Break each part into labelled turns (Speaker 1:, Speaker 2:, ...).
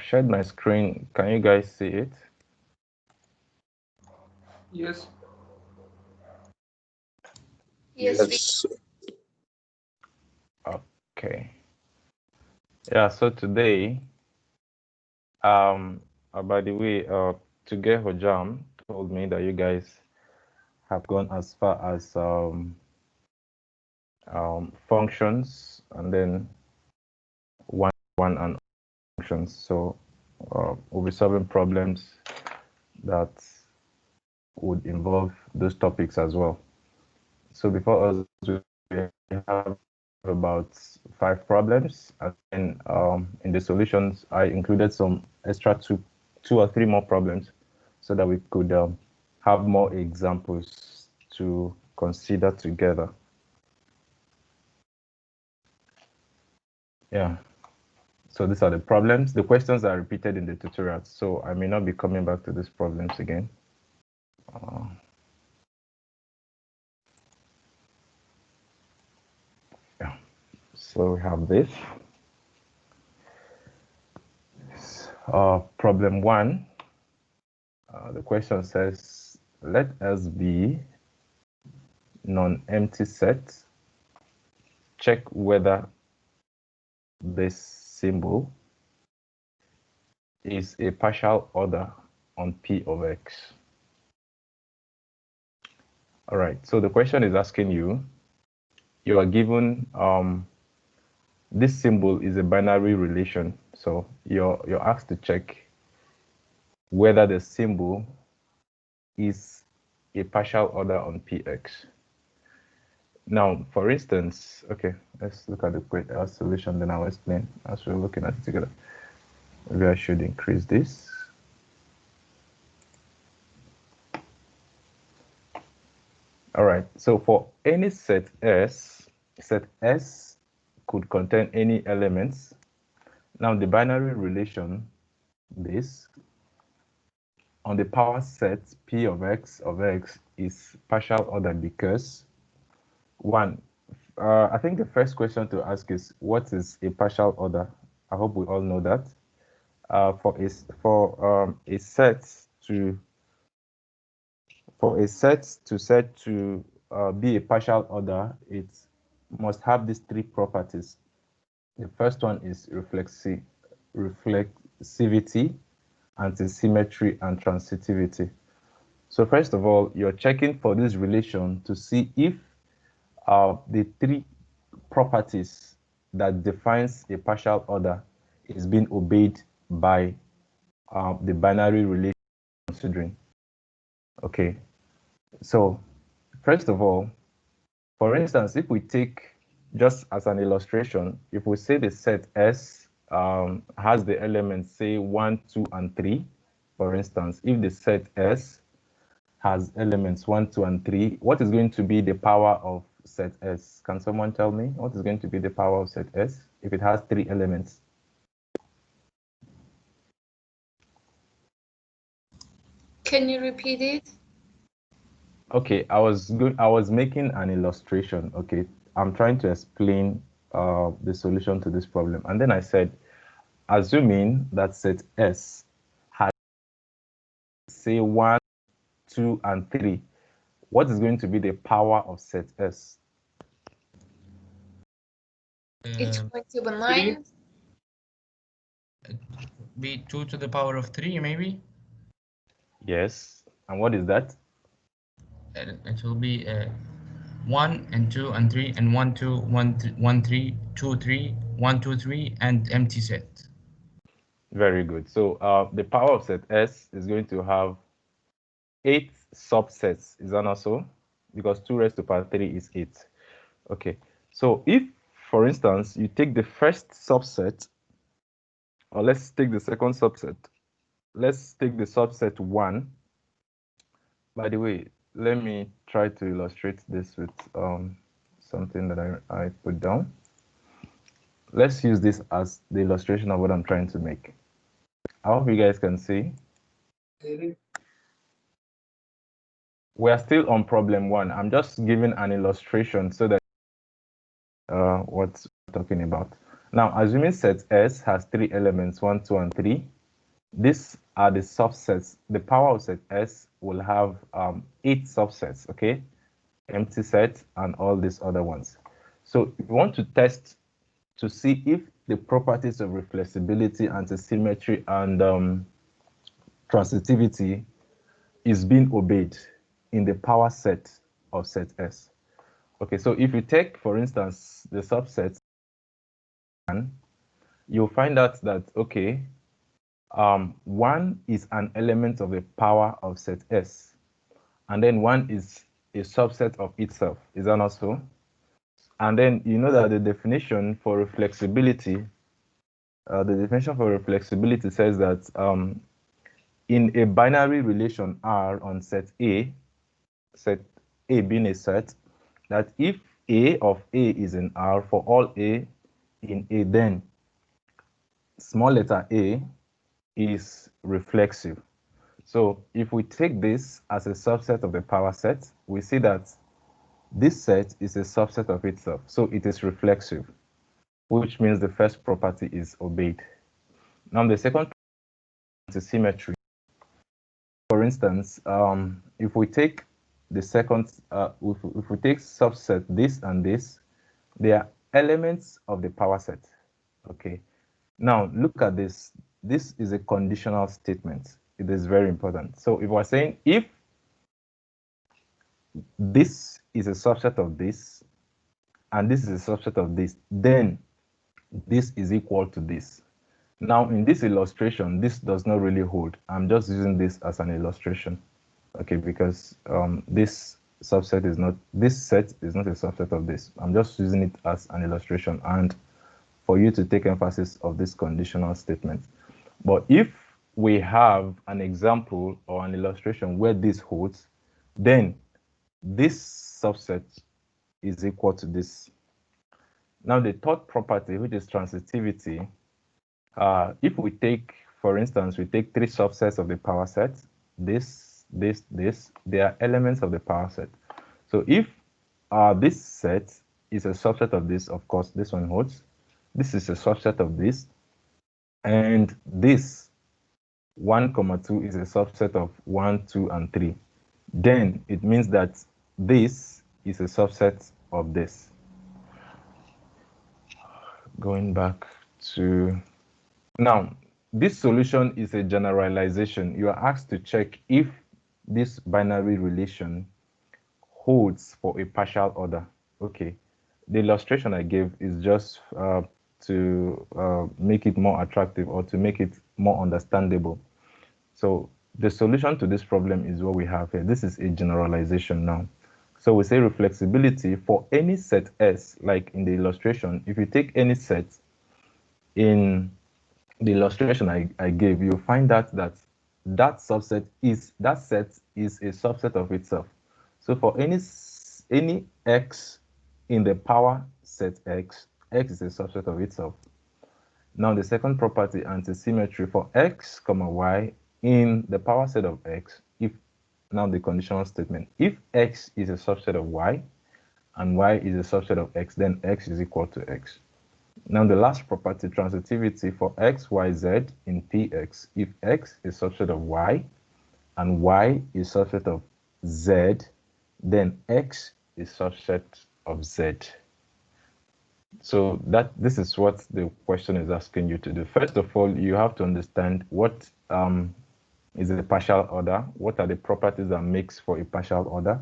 Speaker 1: shared my screen. Can you guys see it?
Speaker 2: Yes.
Speaker 3: Yes.
Speaker 1: Okay. Yeah, so today, by the way, Tuge Hojam told me that you guys have gone as far as functions and then one and functions. So we'll be solving problems that would involve those topics as well. So before us, we have about 5 problems, and then in the solutions, I included some extra two or three more problems so that we could have more examples to consider together. Yeah. So these are the problems. The questions are repeated in the tutorials, so I may not be coming back to these problems again. Yeah. So we have this. Problem 1. The question says, let S be non-empty set. Check whether this symbol is a partial order on P of X. All right, so the question is asking you are given this symbol is a binary relation. So you're asked to check whether the symbol is a partial order on Px. Now, for instance, okay, let's look at the solution, then I'll explain as we're looking at it together. Maybe I should increase this. All right, so for any set S could contain any elements. Now, the binary relation, this, on the power set P of X is partial order because, one, I think the first question to ask is, what is a partial order? I hope we all know that. For a set to be a partial order, it must have these 3 properties. The first one is reflexivity, antisymmetry, and transitivity. So first of all, you're checking for this relation to see if the 3 properties that defines a partial order is being obeyed by the binary relation considering. Okay, so first of all, for instance, if we take, just as an illustration, if we say the set S has the elements, say 1, 2, and 3, for instance, if the set S has elements 1, 2, and 3, what is going to be the power of set S? Can someone tell me what is going to be the power of set S if it has 3 elements?
Speaker 3: Can you repeat it?
Speaker 1: Okay, I was making an illustration. Okay, I'm trying to explain the solution to this problem, and then I said, assuming that set S has, say, 1, 2, and 3, what is going to be the power of set S?
Speaker 3: It's going to be 9.
Speaker 2: Be 2 to the power of 3, maybe?
Speaker 1: Yes, and what is that?
Speaker 2: It will be 1 and 2 and 3 and 1, 2, 1, 3, 2, 3, 1, 2, 3, and empty set.
Speaker 1: Very good. So the power of set S is going to have 8 subsets. Is that not so? Because 2 raised to power 3 is 8. Okay. So if, for instance, you take the first subset, or let's take the second subset. Let's take the subset 1. By the way, let me try to illustrate this with something that I put down. Let's use this as the illustration of what I'm trying to make. I hope you guys can see. We are still on problem 1. I'm just giving an illustration so that what we're talking about. Now, assuming set S has 3 elements, 1, 2, and 3, These are the subsets. The power of set S will have 8 subsets, okay? Empty set and all these other ones. So if you want to test to see if the properties of reflexibility, antisymmetry, and transitivity is being obeyed in the power set of set S. Okay, so if you take, for instance, the subset, you'll find out that, okay, 1 is an element of the power of set S, and then 1 is a subset of itself. Is that not so? And then you know that the definition for reflexibility, says that in a binary relation R on set A being a set, that if A of A is in R for all A in A, then small letter a is reflexive. So if we take this as a subset of the power set, we see that this set is a subset of itself. So it is reflexive, which means the first property is obeyed. Now the second is symmetry. For instance, if we take the second, if we take subset this and this, they are elements of the power set. Okay. Now look at this. This is a conditional statement. It is very important. So if we're saying if this is a subset of this, and this is a subset of this, then this is equal to this. Now in this illustration, this does not really hold. I'm just using this as an illustration, okay, because this subset is not, this set is not a subset of this. I'm just using it as an illustration and for you to take emphasis of this conditional statement. But if we have an example or an illustration where this holds, then this subset is equal to this. Now the third property, which is transitivity, if we take, for instance, we take 3 subsets of the power set, this, they are elements of the power set. So if this set is a subset of this, of course, this one holds. This is a subset of this, and this 1, 2 is a subset of 1, 2, and 3. Then it means that this is a subset of this. Going back to now, this solution is a generalization. You are asked to check if this binary relation holds for a partial order. Okay, the illustration I gave is just to make it more attractive or to make it more understandable. So the solution to this problem is what we have here. This is a generalization now. So we say reflexibility for any set S, like in the illustration. If you take any set in the illustration I gave, you'll find out that that set is a subset of itself. So for any x in the power set x is a subset of itself. Now the second property, antisymmetry, for x, y in the power set of x, if now the conditional statement, if x is a subset of y and y is a subset of x, then x is equal to x. Now the last property, transitivity, for x, y, z in Px, if x is subset of y and y is subset of z, then x is subset of z. So this is what the question is asking you to do. First of all, you have to understand what is a partial order, what are the properties that makes for a partial order,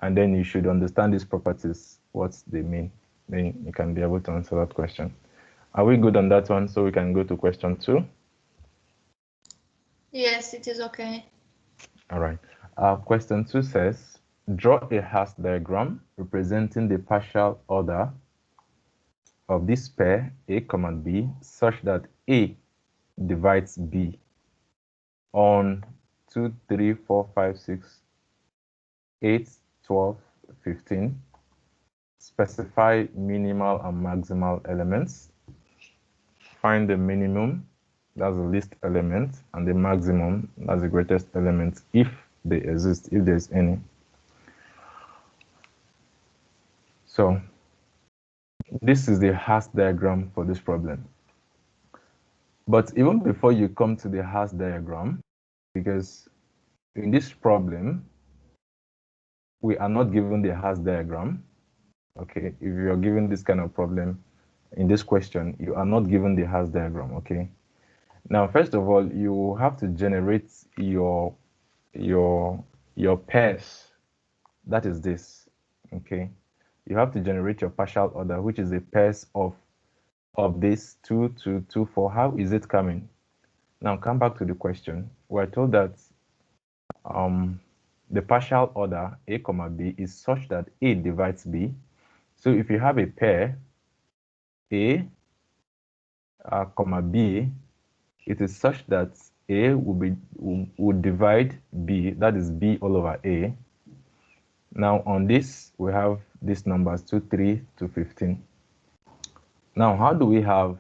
Speaker 1: and then you should understand these properties, what they mean. Then you can be able to answer that question. Are we good on that one? So we can go to question 2.
Speaker 3: Yes, it is okay.
Speaker 1: All right. Question 2 says, draw a Hasse diagram representing the partial order of this pair A, B such that A divides B on 2, 3, 4, 5, 6, 8, 12, 15. Specify minimal and maximal elements. Find the minimum, that's the least element, and the maximum, that's the greatest element, if they exist, if there's any. So this is the Hasse diagram for this problem. But even before you come to the hash diagram, because in this problem, we are not given the hash diagram. Okay, if you are given this kind of problem in this question, you are not given the hash diagram. Okay, now first of all, you have to generate your pairs. That is this. Okay, you have to generate your partial order, which is the pairs of this 2, 2, 2, 4. How is it coming? Now come back to the question. We're told that the partial order A comma B is such that A divides B. So if you have a pair A comma B, it is such that A will divide B, that is B all over A. Now on this, we have these numbers 2, 3 to 15. Now how do we have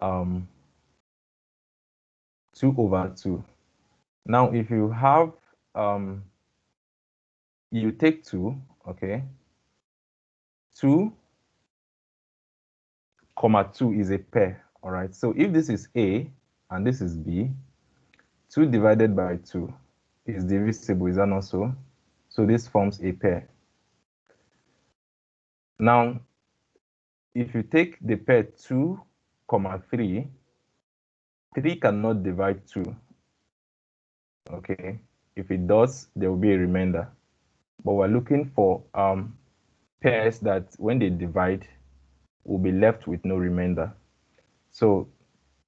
Speaker 1: 2 over 2? Now if you have, you take 2, okay, 2 comma 2 is a pair, all right? So if this is A and this is B, 2 divided by 2 is divisible, is that not so? So this forms a pair. Now, if you take the pair 2 comma 3, 3 cannot divide 2, okay? If it does, there will be a remainder. But we're looking for pairs that when they divide, will be left with no remainder. So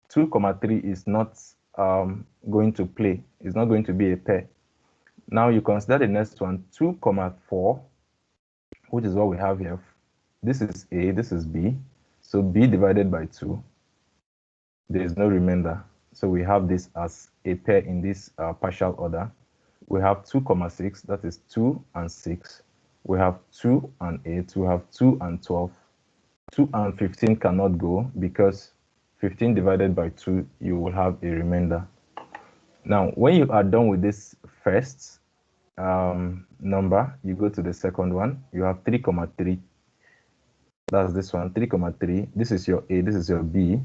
Speaker 1: 2 comma 3 is not going to play. It's not going to be a pair. Now you consider the next one, 2 comma 4, which is what we have here. This is A, this is B. So B divided by 2, there is no remainder. So we have this as a pair in this partial order. We have 2 comma 6, that is 2 and 6. We have 2 and 8. We have 2 and 12. 2 and 15 cannot go because 15 divided by 2, you will have a remainder. Now, when you are done with this first number, you go to the second one. You have 3 comma 3. That's this one, 3 comma 3. This is your A, this is your B.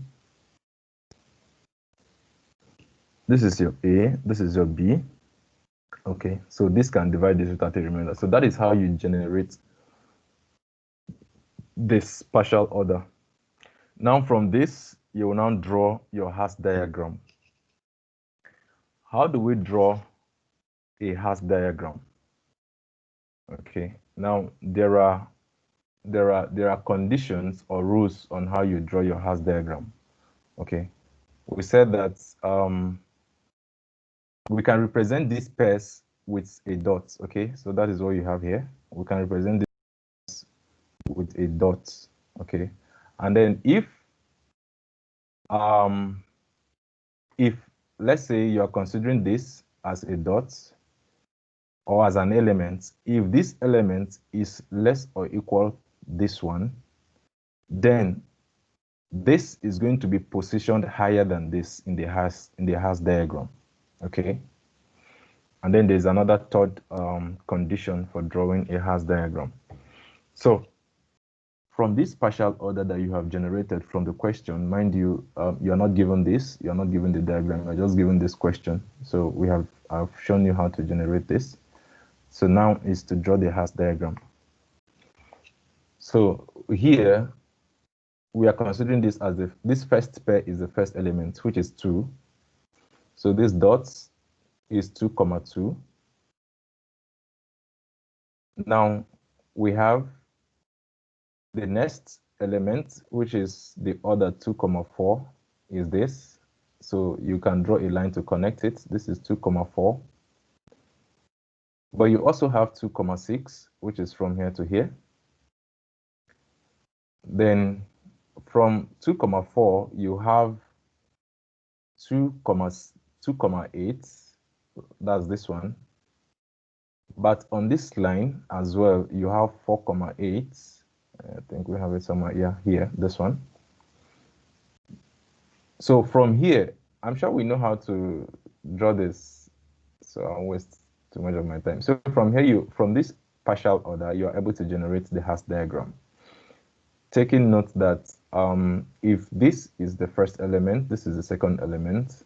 Speaker 1: This is your A, this is your B. Okay, so this can divide this without a remainder. So that is how you generate this partial order. Now from this, you will now draw your hash diagram. How do we draw a hash diagram? Okay, now there are conditions or rules on how you draw your hash diagram. Okay, we said that we can represent these pairs with a dot. Okay, so that is what you have here. We can represent this with a dot. Okay, and then if let's say you are considering this as a dot or as an element, if this element is less or equal this one, then this is going to be positioned higher than this in the hash diagram. Okay, and then there's another third condition for drawing a hash diagram. So from this partial order that you have generated from the question, mind you, you're not given this, you're not given the diagram, you're just given this question. So I've shown you how to generate this. So now is to draw the hash diagram. So here we are considering this as this first pair is the first element, which is 2. So this dots is 2 comma 2. Now we have the next element, which is the other 2 comma 4 is this. So you can draw a line to connect it. This is 2 comma 4. But you also have 2 comma 6, which is from here to here. Then from 2 comma 4, you have 2 comma 8. That's this one. But on this line as well, you have 4 comma 8. I think we have it somewhere. Yeah, here, this one. So from here, I'm sure we know how to draw this, so I won't waste too much of my time. So from here, from this partial order, you are able to generate the hash diagram. Taking note that if this is the first element, this is the second element,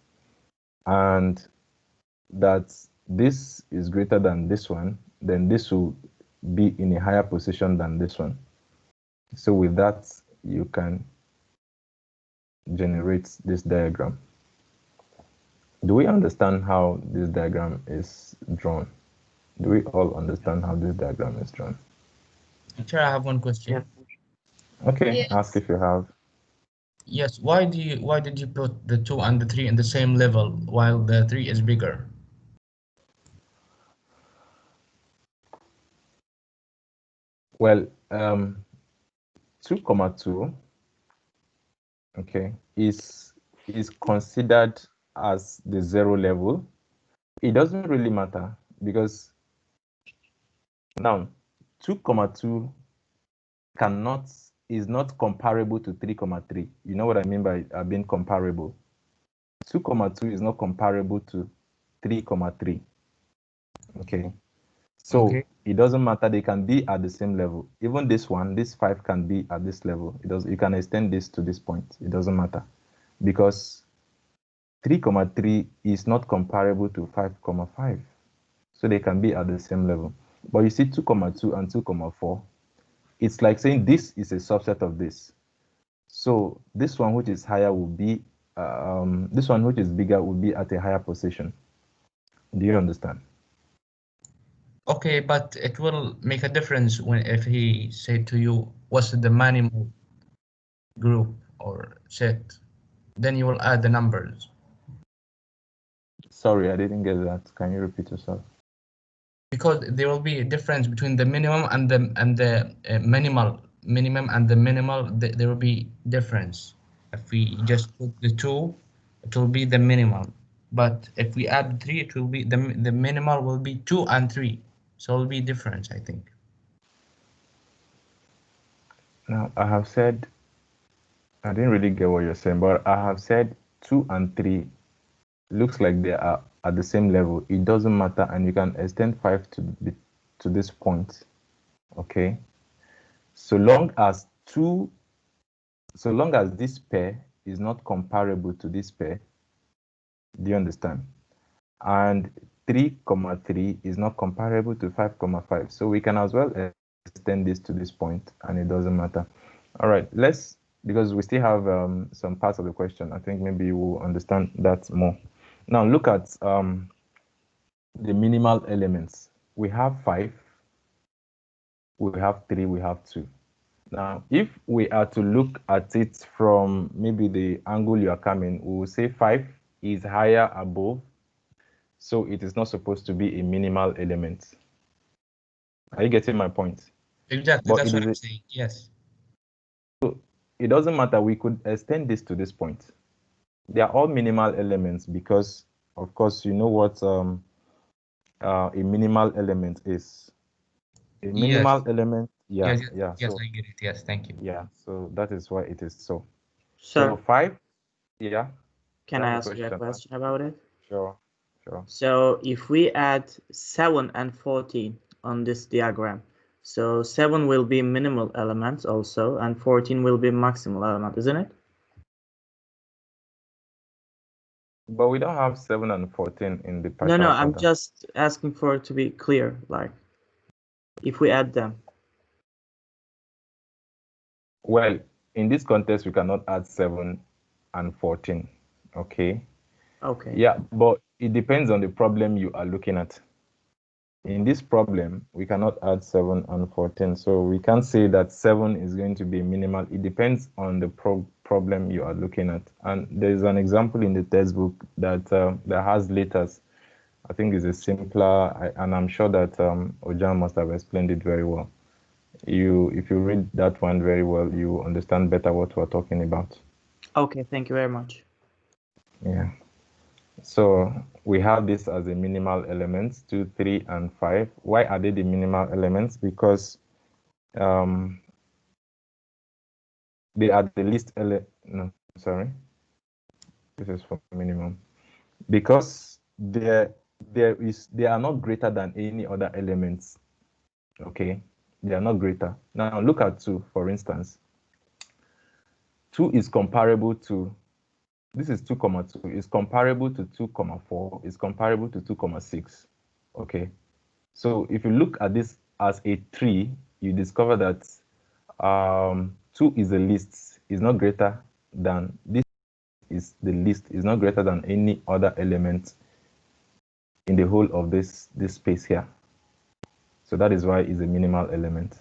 Speaker 1: and that this is greater than this one, then this will be in a higher position than this one. So with that, you can generate this diagram. Do we understand how this diagram is drawn? Do we all understand how this diagram is drawn?
Speaker 2: Teacher, I have one question.
Speaker 4: Yeah.
Speaker 1: Okay,
Speaker 3: Yes.
Speaker 1: ask if you have.
Speaker 2: Yes, why did you put the 2 and the 3 in the same level while the 3 is bigger?
Speaker 1: Well, 2,2, okay, is considered as the 0 level. It doesn't really matter because now 2,2 is not comparable to 3,3. You know what I mean by being comparable? 2,2 is not comparable to 3,3. Okay. So
Speaker 2: Okay.
Speaker 1: it doesn't matter, they can be at the same level. Even this one, this 5 can be at this level. You can extend this to this point. It doesn't matter because 3,3 is not comparable to 5,5. So they can be at the same level. But you see 2,2 and 2,4, it's like saying this is a subset of this. So this one which is higher will be, this one which is bigger will be at a higher position. Do you understand?
Speaker 2: Okay, but it will make a difference if he said to you, what's the minimal group or set? Then you will add the numbers.
Speaker 1: Sorry, I didn't get that. Can you repeat yourself?
Speaker 2: Because there will be a difference between the minimum and the minimal. Minimum and the minimal, there will be difference. If we just put the 2, it will be the minimal. But if we add 3, it will be the minimal will be 2 and 3. So it will be difference, I think.
Speaker 1: Now, I have said, I didn't really get what you're saying, but I have said 2 and 3 looks like they are at the same level. It doesn't matter, and you can extend 5 to this point. Okay. So long as this pair is not comparable to this pair, do you understand? And 3,3 is not comparable to 5,5. So we can as well extend this to this point, and it doesn't matter. All right, because we still have some parts of the question. I think maybe you will understand that more. Now look at the minimal elements. We have 5, we have 3, we have 2. Now, if we are to look at it from maybe the angle you are coming, we will say 5 is higher above, so it is not supposed to be a minimal element. Are you getting my point?
Speaker 2: Exactly,
Speaker 1: But
Speaker 2: that's what I'm saying, yes.
Speaker 1: So it doesn't matter, we could extend this to this point. They are all minimal elements because, of course, you know what a minimal element is. A minimal element,
Speaker 2: Yes,
Speaker 1: so,
Speaker 2: I get it. Yes, thank you.
Speaker 1: yeah, so that is why it is so.
Speaker 4: So
Speaker 1: So 5, yeah.
Speaker 4: can I ask you a question about it?
Speaker 1: Sure.
Speaker 4: So if we add 7 and 14 on this diagram, so 7 will be minimal element also, and 14 will be maximal element, isn't it?
Speaker 1: But we don't have 7 and 14 in the partial
Speaker 4: No, I'm
Speaker 1: order.
Speaker 4: just asking for it to be clear, like if we add them.
Speaker 1: Well, in this context, we cannot add 7 and 14, okay?
Speaker 4: Okay.
Speaker 1: Yeah, but it depends on the problem you are looking at. In this problem, we cannot add 7 and 14, so we can't say that 7 is going to be minimal. It depends on the problem you are looking at. And there's an example in the textbook that has letters. I think it's a simpler, and I'm sure that Ojan must have explained it very well. If you read that one very well, you understand better what we're talking about.
Speaker 4: Okay, thank you very much.
Speaker 1: Yeah. So we have this as a minimal elements, 2, 3, and 5. Why are they the minimal elements? Because they are the least no, sorry. This is for minimum. Because they are not greater than any other elements. Okay, they are not greater. Now look at 2, for instance. 2 is comparable to, this is 2, 2, is comparable to 2, 4, is comparable to 2, 6. Okay. So if you look at this as a tree, you discover that 2 is the least, is not greater than, this is the least, is not greater than any other element in the whole of this space here. So that is why it's a minimal element.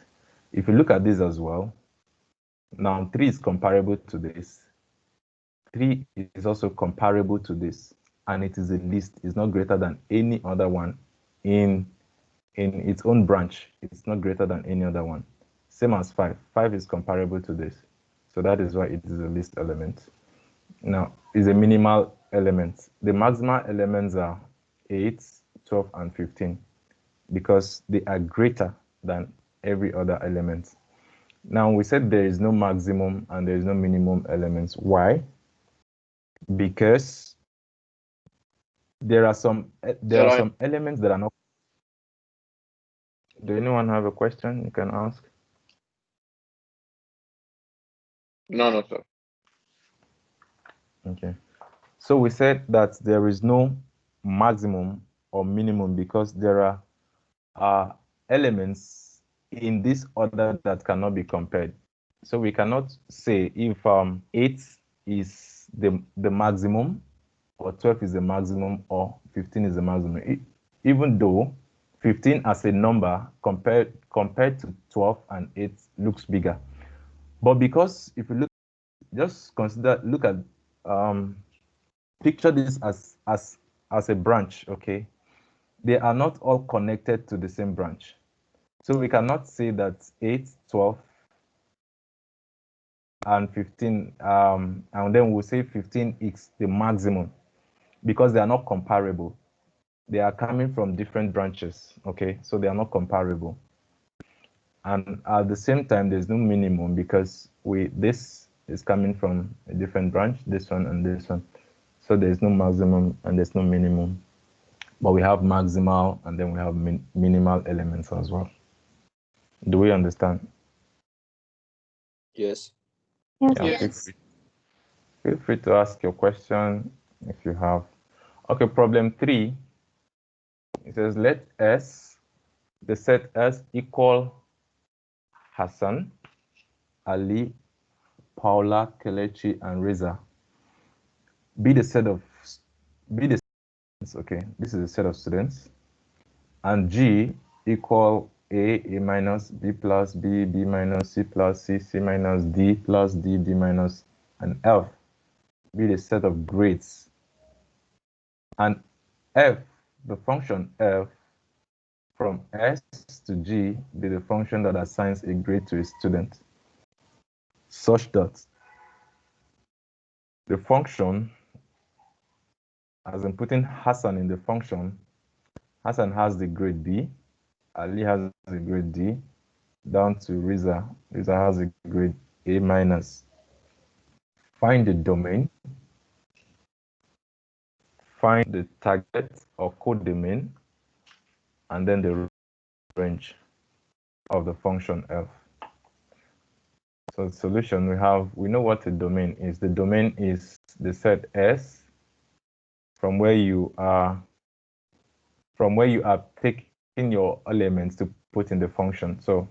Speaker 1: If you look at this as well, now 3 is comparable to this. 3 is also comparable to this, and it is the least, is not greater than any other one in its own branch. It's not greater than any other one. Same as 5. 5 is comparable to this. So that is why it is a least element. Now, it's a minimal element. The maximal elements are 8, 12, and 15 because they are greater than every other element. Now, we said there is no maximum and there is no minimum elements. Why? Because there are some elements that are not. Do anyone have a question you can ask?
Speaker 5: No, sir.
Speaker 1: Okay. So we said that there is no maximum or minimum because there are elements in this order that cannot be compared. So we cannot say if 8 is the maximum, or 12 is the maximum, or 15 is the maximum. Even though 15 as a number compared to 12 and 8 looks bigger. But because if you look at picture this as a branch, okay? They are not all connected to the same branch. So we cannot say that 8, 12, and 15, and then we'll say 15 is the maximum because they are not comparable. They are coming from different branches, okay? So they are not comparable. And at the same time, there's no minimum because this is coming from a different branch, this one and this one. So there's no maximum and there's no minimum. But we have maximal and then we have minimal elements as well. Do we understand?
Speaker 5: Yes.
Speaker 1: Yeah,
Speaker 3: Yes.
Speaker 1: feel free to ask your question if you have. Okay, problem 3. It says let S, the set S equal Hassan, Ali, Paula, Kelechi, and Reza. Be the set of okay, this is a set of students, and G equal A minus, B plus, B minus, C plus, C minus, D plus, D minus, and F be the set of grades. And F, the function F from S to G be the function that assigns a grade to a student, such that the function, as I'm putting Hassan in the function, Hassan has the grade B, Ali has the grade D, down to Reza. Reza has a grade A minus. Find the domain, find the target or codomain, and then the range of the function F. So the solution we know what the domain is. The domain is the set S from where you are taking your elements to put in the function. So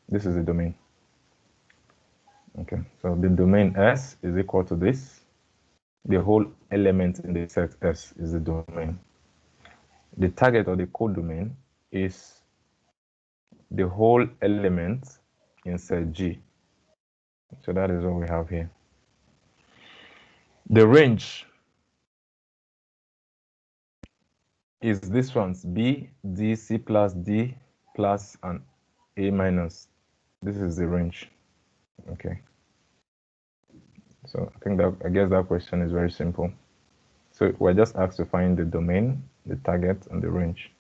Speaker 1: this is the domain. Okay, so the domain S is equal to this. The whole element in the set S is the domain. The target or the codomain is the whole element in set G. So that is what we have here. The range is this one's B, D, C plus, D plus, and A minus. This is the range. Okay. So I guess that question is very simple. So we're just asked to find the domain, the target, and the range.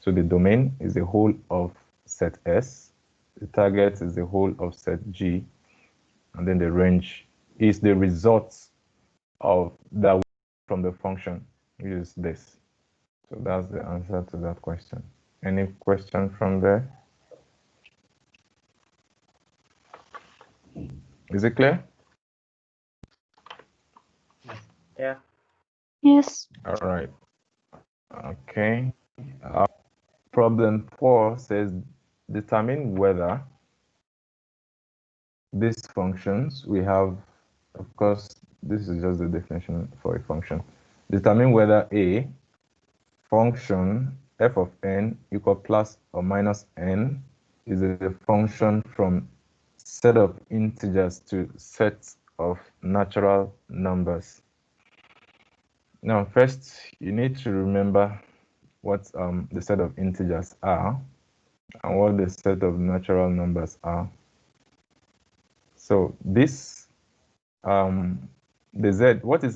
Speaker 1: So the domain is the whole of set S, the target is the whole of set G, and then the range is the result of that from the function, which is this. So that's the answer to that question. Any question from there? Is it clear?
Speaker 4: Yeah.
Speaker 6: Yes.
Speaker 1: All right. Okay. Problem 4 says determine whether these functions we have, of course, this is just the definition for a function. Determine whether a function f of n equal plus or minus n is a function from set of integers to sets of natural numbers. Now, first, you need to remember what the set of integers are and what the set of natural numbers are. So this, the z, what is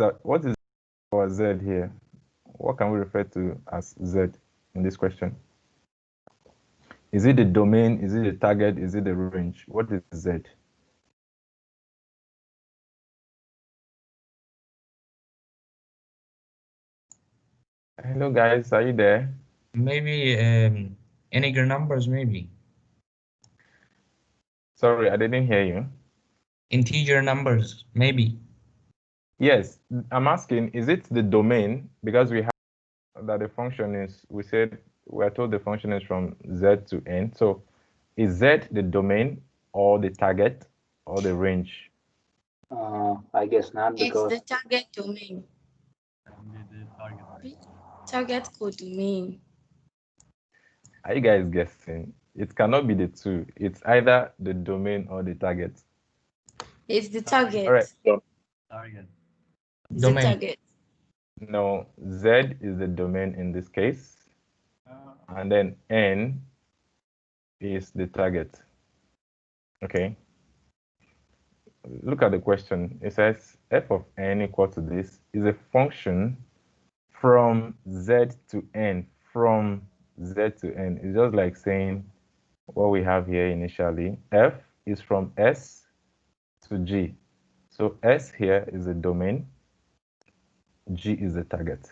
Speaker 1: our z here? What can we refer to as z in this question? Is it the domain? Is it the target? Is it the range? What is z? Hello guys, are you there?
Speaker 2: Maybe integer numbers, maybe.
Speaker 1: Sorry, I didn't hear you.
Speaker 2: Integer numbers, maybe.
Speaker 1: Yes, I'm asking, is it the domain? Because we have that the function is, we said, we're told the function is from z to n. So is z the domain or the target or the range?
Speaker 7: I guess not,
Speaker 3: It's
Speaker 7: because
Speaker 3: the target domain. Target codomain.
Speaker 1: Are you guys guessing? It cannot be the two. It's either the domain or the target.
Speaker 3: It's the target.
Speaker 1: All right.
Speaker 2: Target.
Speaker 3: It's
Speaker 2: Domain.
Speaker 3: the target.
Speaker 1: No, z is the domain in this case. And then n is the target. Okay. Look at the question. It says f of n equal to this is a function from z to n. From z to n. It's just like saying what we have here initially. F is from S to G. So S here is the domain. G is the target.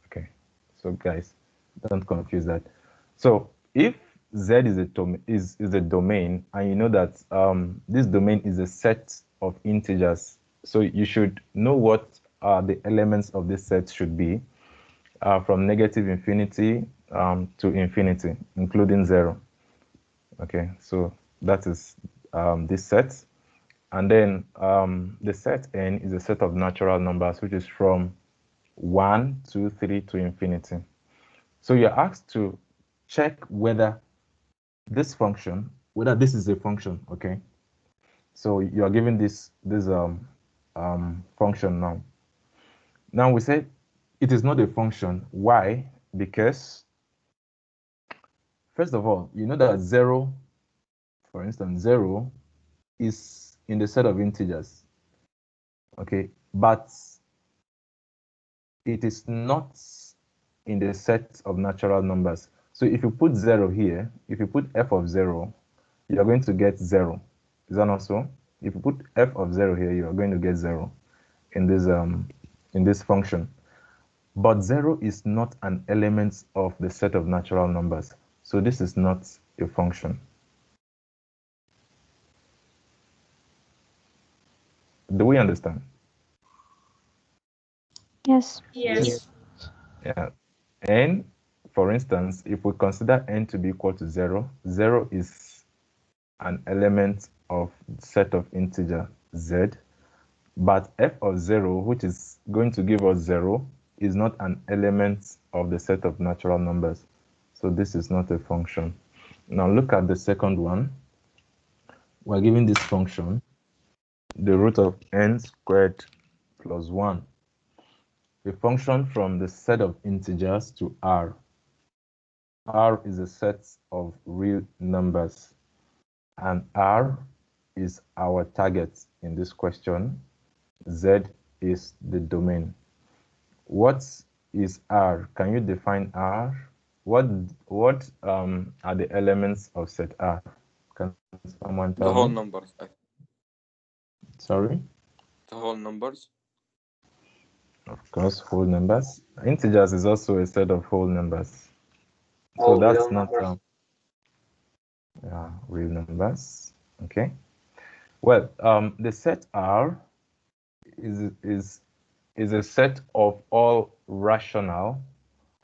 Speaker 1: Okay. So guys, don't confuse that. So if Z is a domain, and you know that this domain is a set of integers, so you should know what the elements of this set should be from negative infinity to infinity, including 0. Okay, so that is this set. And then the set n is a set of natural numbers, which is from 1, 2, 3 to infinity. So you're asked to check whether this function, whether this is a function, okay? So you are given this function now. Now we say it is not a function. Why? Because first of all, you know that 0, for instance, 0 is in the set of integers, okay? But it is not in the set of natural numbers. So if you put 0 here, if you put f of 0, you are going to get 0. Is that not so? If you put f of 0 here, you are going to get 0 in this function. But 0 is not an element of the set of natural numbers. So this is not a function. Do we understand?
Speaker 6: Yes.
Speaker 3: Yes.
Speaker 1: Yeah. And for instance, if we consider n to be equal to 0, 0 is an element of set of integer z, but f of 0, which is going to give us 0, is not an element of the set of natural numbers. So this is not a function. Now look at the second one. We're given this function, the root of n squared plus 1. A function from the set of integers to R. R is a set of real numbers, and R is our target in this question. Z is the domain. What is R? Can you define R? What are the elements of set R? Can someone tell
Speaker 5: The whole
Speaker 1: me?
Speaker 5: numbers.
Speaker 1: Sorry?
Speaker 5: The whole numbers.
Speaker 1: Of course, whole numbers. Integers is also a set of whole numbers. So
Speaker 7: all
Speaker 1: that's
Speaker 7: real
Speaker 1: not
Speaker 7: numbers.
Speaker 1: real numbers. Okay. Well, the set R is is a set of all rational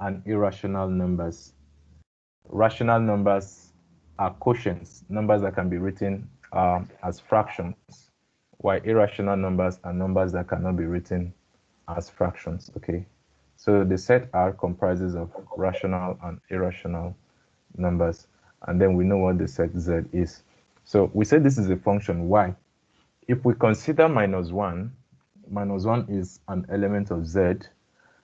Speaker 1: and irrational numbers. Rational numbers are quotients, numbers that can be written as fractions, while irrational numbers are numbers that cannot be written as fractions. Okay, so the set R comprises of rational and irrational numbers, and then we know what the set Z is. So we said this is a function Y. If we consider -1 is an element of Z.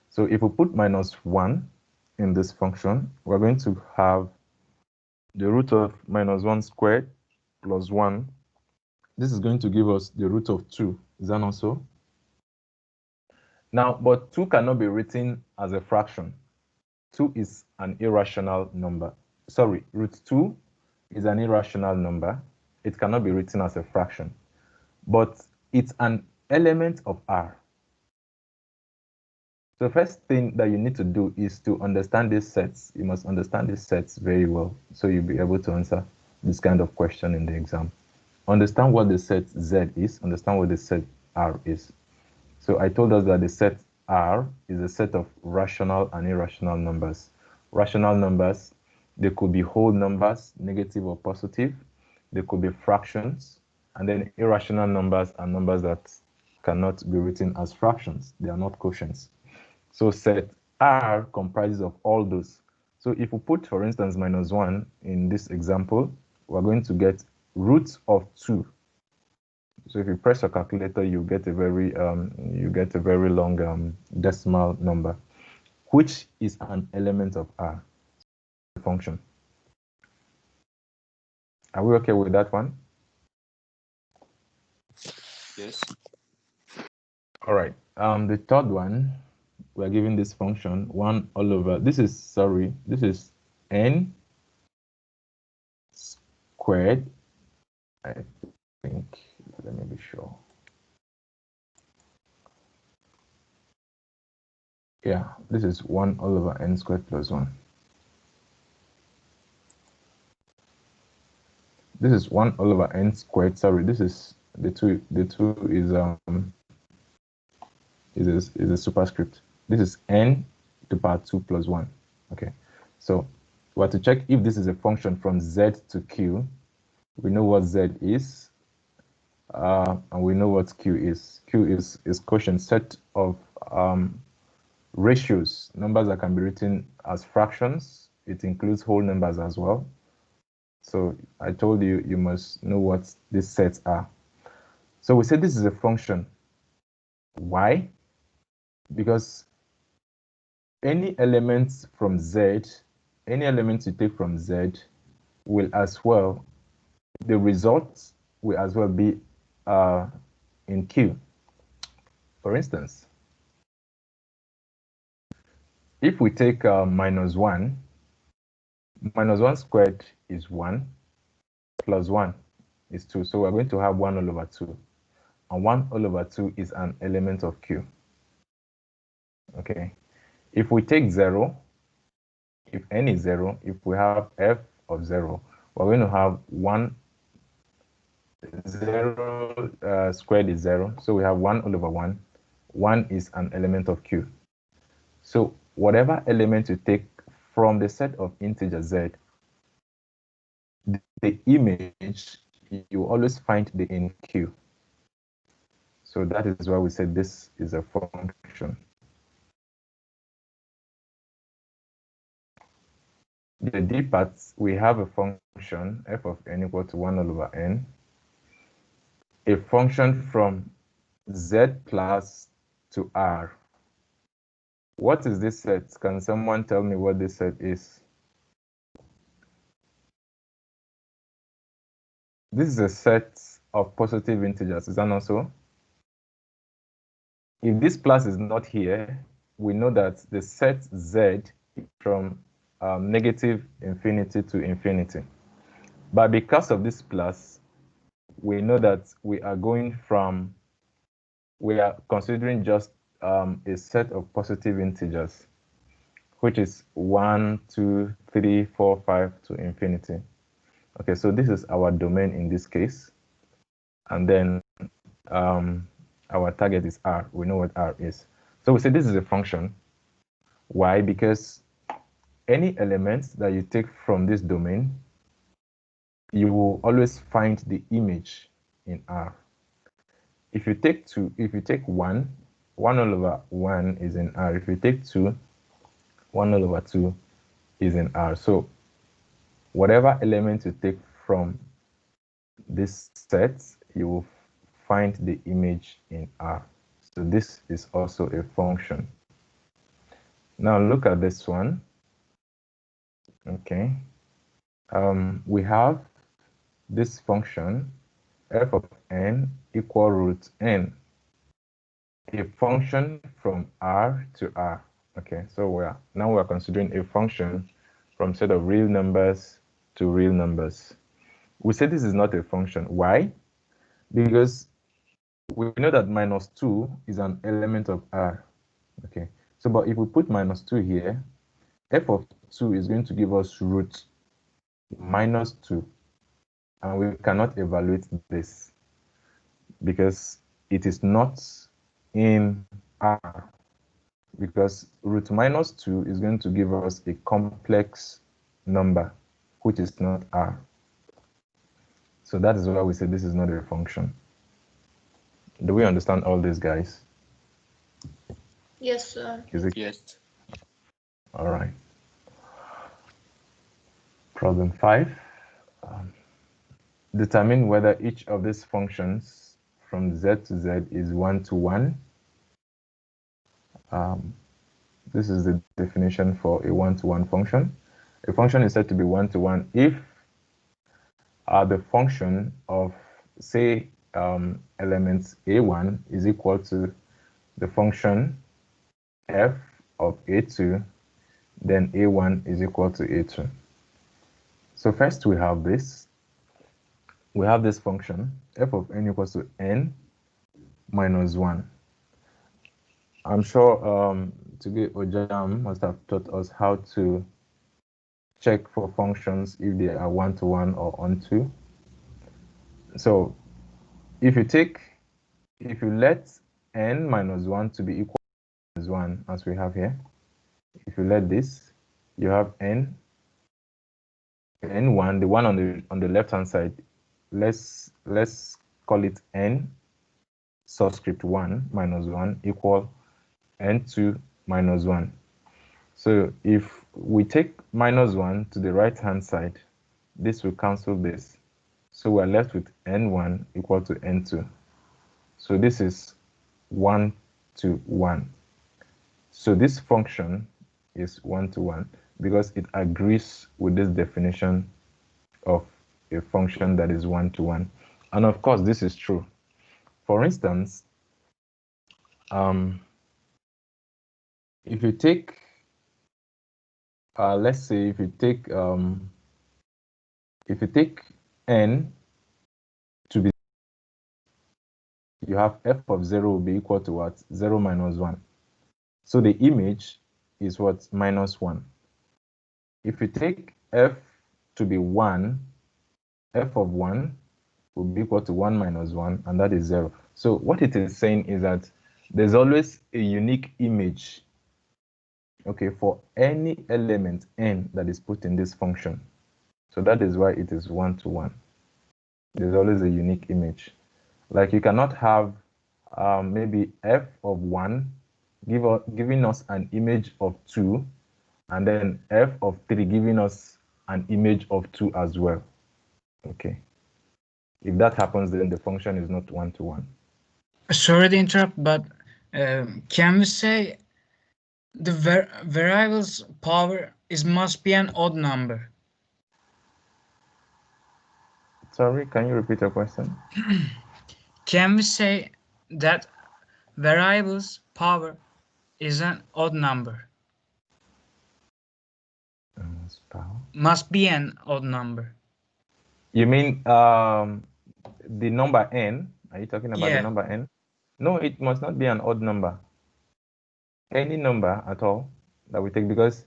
Speaker 1: So if we put -1 in this function, we're going to have the root of -1 squared plus 1. This is going to give us the root of 2. Is that not so? Now, but 2 cannot be written as a fraction. 2 is an irrational number. Sorry, root 2 is an irrational number. It cannot be written as a fraction, but it's an element of R. So the first thing that you need to do is to understand these sets. You must understand these sets very well, so you'll be able to answer this kind of question in the exam. Understand what the set Z is, understand what the set R is. So I told us that the set R is a set of rational and irrational numbers. Rational numbers, they could be whole numbers, negative or positive. They could be fractions. And then irrational numbers are numbers that cannot be written as fractions. They are not quotients. So set R comprises of all those. So if we put, for instance, -1 in this example, we're going to get root of 2. So if you press your calculator, you get a very long decimal number, which is an element of R function. Are we okay with that one?
Speaker 5: Yes.
Speaker 1: All right. The third one, we're giving this function 1 all over. This is n squared. I think. Let me be sure. Yeah, this is 1 all over n squared plus 1. This is 1 all over n squared. Sorry, this is the two is a superscript. This is n to the power 2 plus 1. Okay, so we have to check if this is a function from Z to Q. We know what Z is, and we know what Q is. Q is quotient set of ratios, numbers that can be written as fractions. It includes whole numbers as well. So I told you, you must know what these sets are. So we said this is a function. Why? Because any elements from Z, any elements you take from Z will as well, the results will as well be in Q. For instance, if we take -1, -1 squared is 1, plus 1 is 2. So we're going to have 1 all over 2. And 1 all over 2 is an element of Q. Okay. If we take 0, if n is 0, if we have f of 0, we're going to have 1, 0 squared is 0. So we have 1 all over 1. 1 is an element of Q. So whatever element you take from the set of integer Z, the image, you always find the in Q. So that is why we said this is a function. The D parts, we have a function f of n equal to 1 all over n, a function from Z plus to R. What is this set? Can someone tell me what this set is? This is a set of positive integers, is that not so? If this plus is not here, we know that the set Z is from negative infinity to infinity. But because of this plus, we know that we are considering just a set of positive integers, which is 1, 2, 3, 4, 5 to infinity. Okay, so this is our domain in this case. And then our target is R. We know what R is. So we say this is a function. Why? Because any elements that you take from this domain, you will always find the image in R. If you take 1, 1 all over 1 is in R. If you take 2, 1 all over 2 is in R. So whatever element you take from this set, you will find the image in R. So this is also a function. Now look at this one. Okay. We have this function f of n equal root n, a function from R to R. Okay, so we're considering a function from set of real numbers to real numbers. We say this is not a function. Why? Because we know that -2 is an element of R. Okay, so but if we put -2 here, f of 2 is going to give us root -2, and we cannot evaluate this because it is not in R, because root -2 is going to give us a complex number, which is not R. So that is why we say this is not a function. Do we understand all this, guys?
Speaker 3: Yes, sir.
Speaker 1: Is it?
Speaker 5: Yes.
Speaker 1: All right. Problem 5. Determine whether each of these functions from z to z is 1 to 1. This is the definition for a 1-to-1 function. A function is said to be 1-to-1 if the function of, say, elements a1 is equal to the function f of a2, then a1 is equal to a2. So first we have this. We have this function, f of n equals to n minus 1. I'm sure Toge Ojam must have taught us how to check for functions if they are 1-to-1 or onto. So if you let n minus 1 to be equal to -1, as we have here, if you let this, you have n1, the one on the left hand side, let's call it n subscript 1 minus 1 equal n2 minus 1. So if we take -1 to the right hand side, this will cancel this. So we're left with n1 equal to n2. So this is 1 to 1. So this function is 1-to-1 because it agrees with this definition of a function that is 1-to-1. And of course, this is true. For instance, if you take, let's say, if you take n to be, you have f of 0 will be equal to what? 0 minus 1. So the image is what? -1. If you take f to be 1, f of 1 will be equal to 1 minus 1, and that is 0. So what it is saying is that there's always a unique image, okay, for any element n that is put in this function. So that is why it is 1-to-1. There's always a unique image. Like you cannot have maybe f of 1 giving us an image of 2, and then f of 3 giving us an image of 2 as well. Okay. If that happens, then the function is not 1-to-1.
Speaker 8: Sorry to interrupt, but can we say the variable's power must be an odd number?
Speaker 1: Sorry, can you repeat your question?
Speaker 8: Can we say that variable's power is an odd number? Must be an odd number.
Speaker 1: You mean the number n? Are you talking about the number n? No, it must not be an odd number. Any number at all that we take, because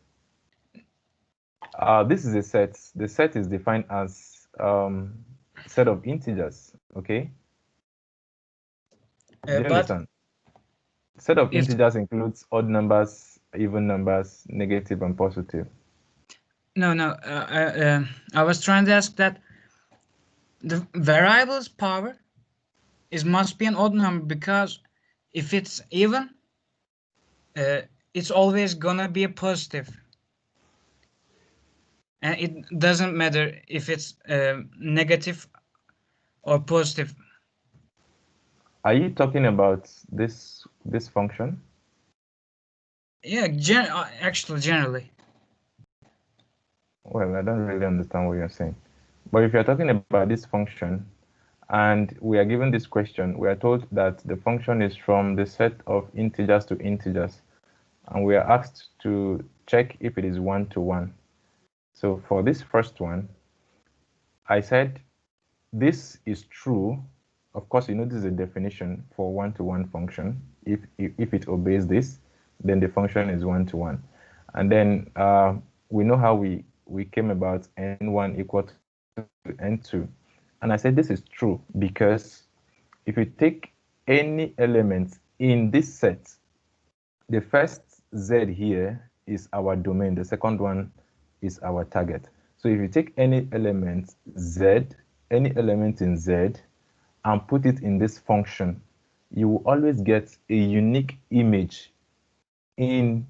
Speaker 1: this is a set. The set is defined as set of integers. Okay. Do you understand? Set of
Speaker 8: If-
Speaker 1: integers includes odd numbers, even numbers, negative and positive.
Speaker 8: No, I was trying to ask that the variable's power must be an odd number, because if it's even, it's always gonna be a positive. And it doesn't matter if it's negative or positive.
Speaker 1: Are you talking about this function?
Speaker 8: Yeah, actually, generally.
Speaker 1: Well, I don't really understand what you're saying. But if you're talking about this function, and we are given this question, we are told that the function is from the set of integers to integers, and we are asked to check if it is one-to-one. So for this first one, I said this is true. Of course, you know this is a definition for one-to-one function. If it obeys this, then the function is one-to-one. And then we know how we came about n1 equal to n2. And I said this is true because if you take any element in this set, the first z here is our domain, the second one is our target. So if you take any element z, any element in z, and put it in this function, you will always get a unique image in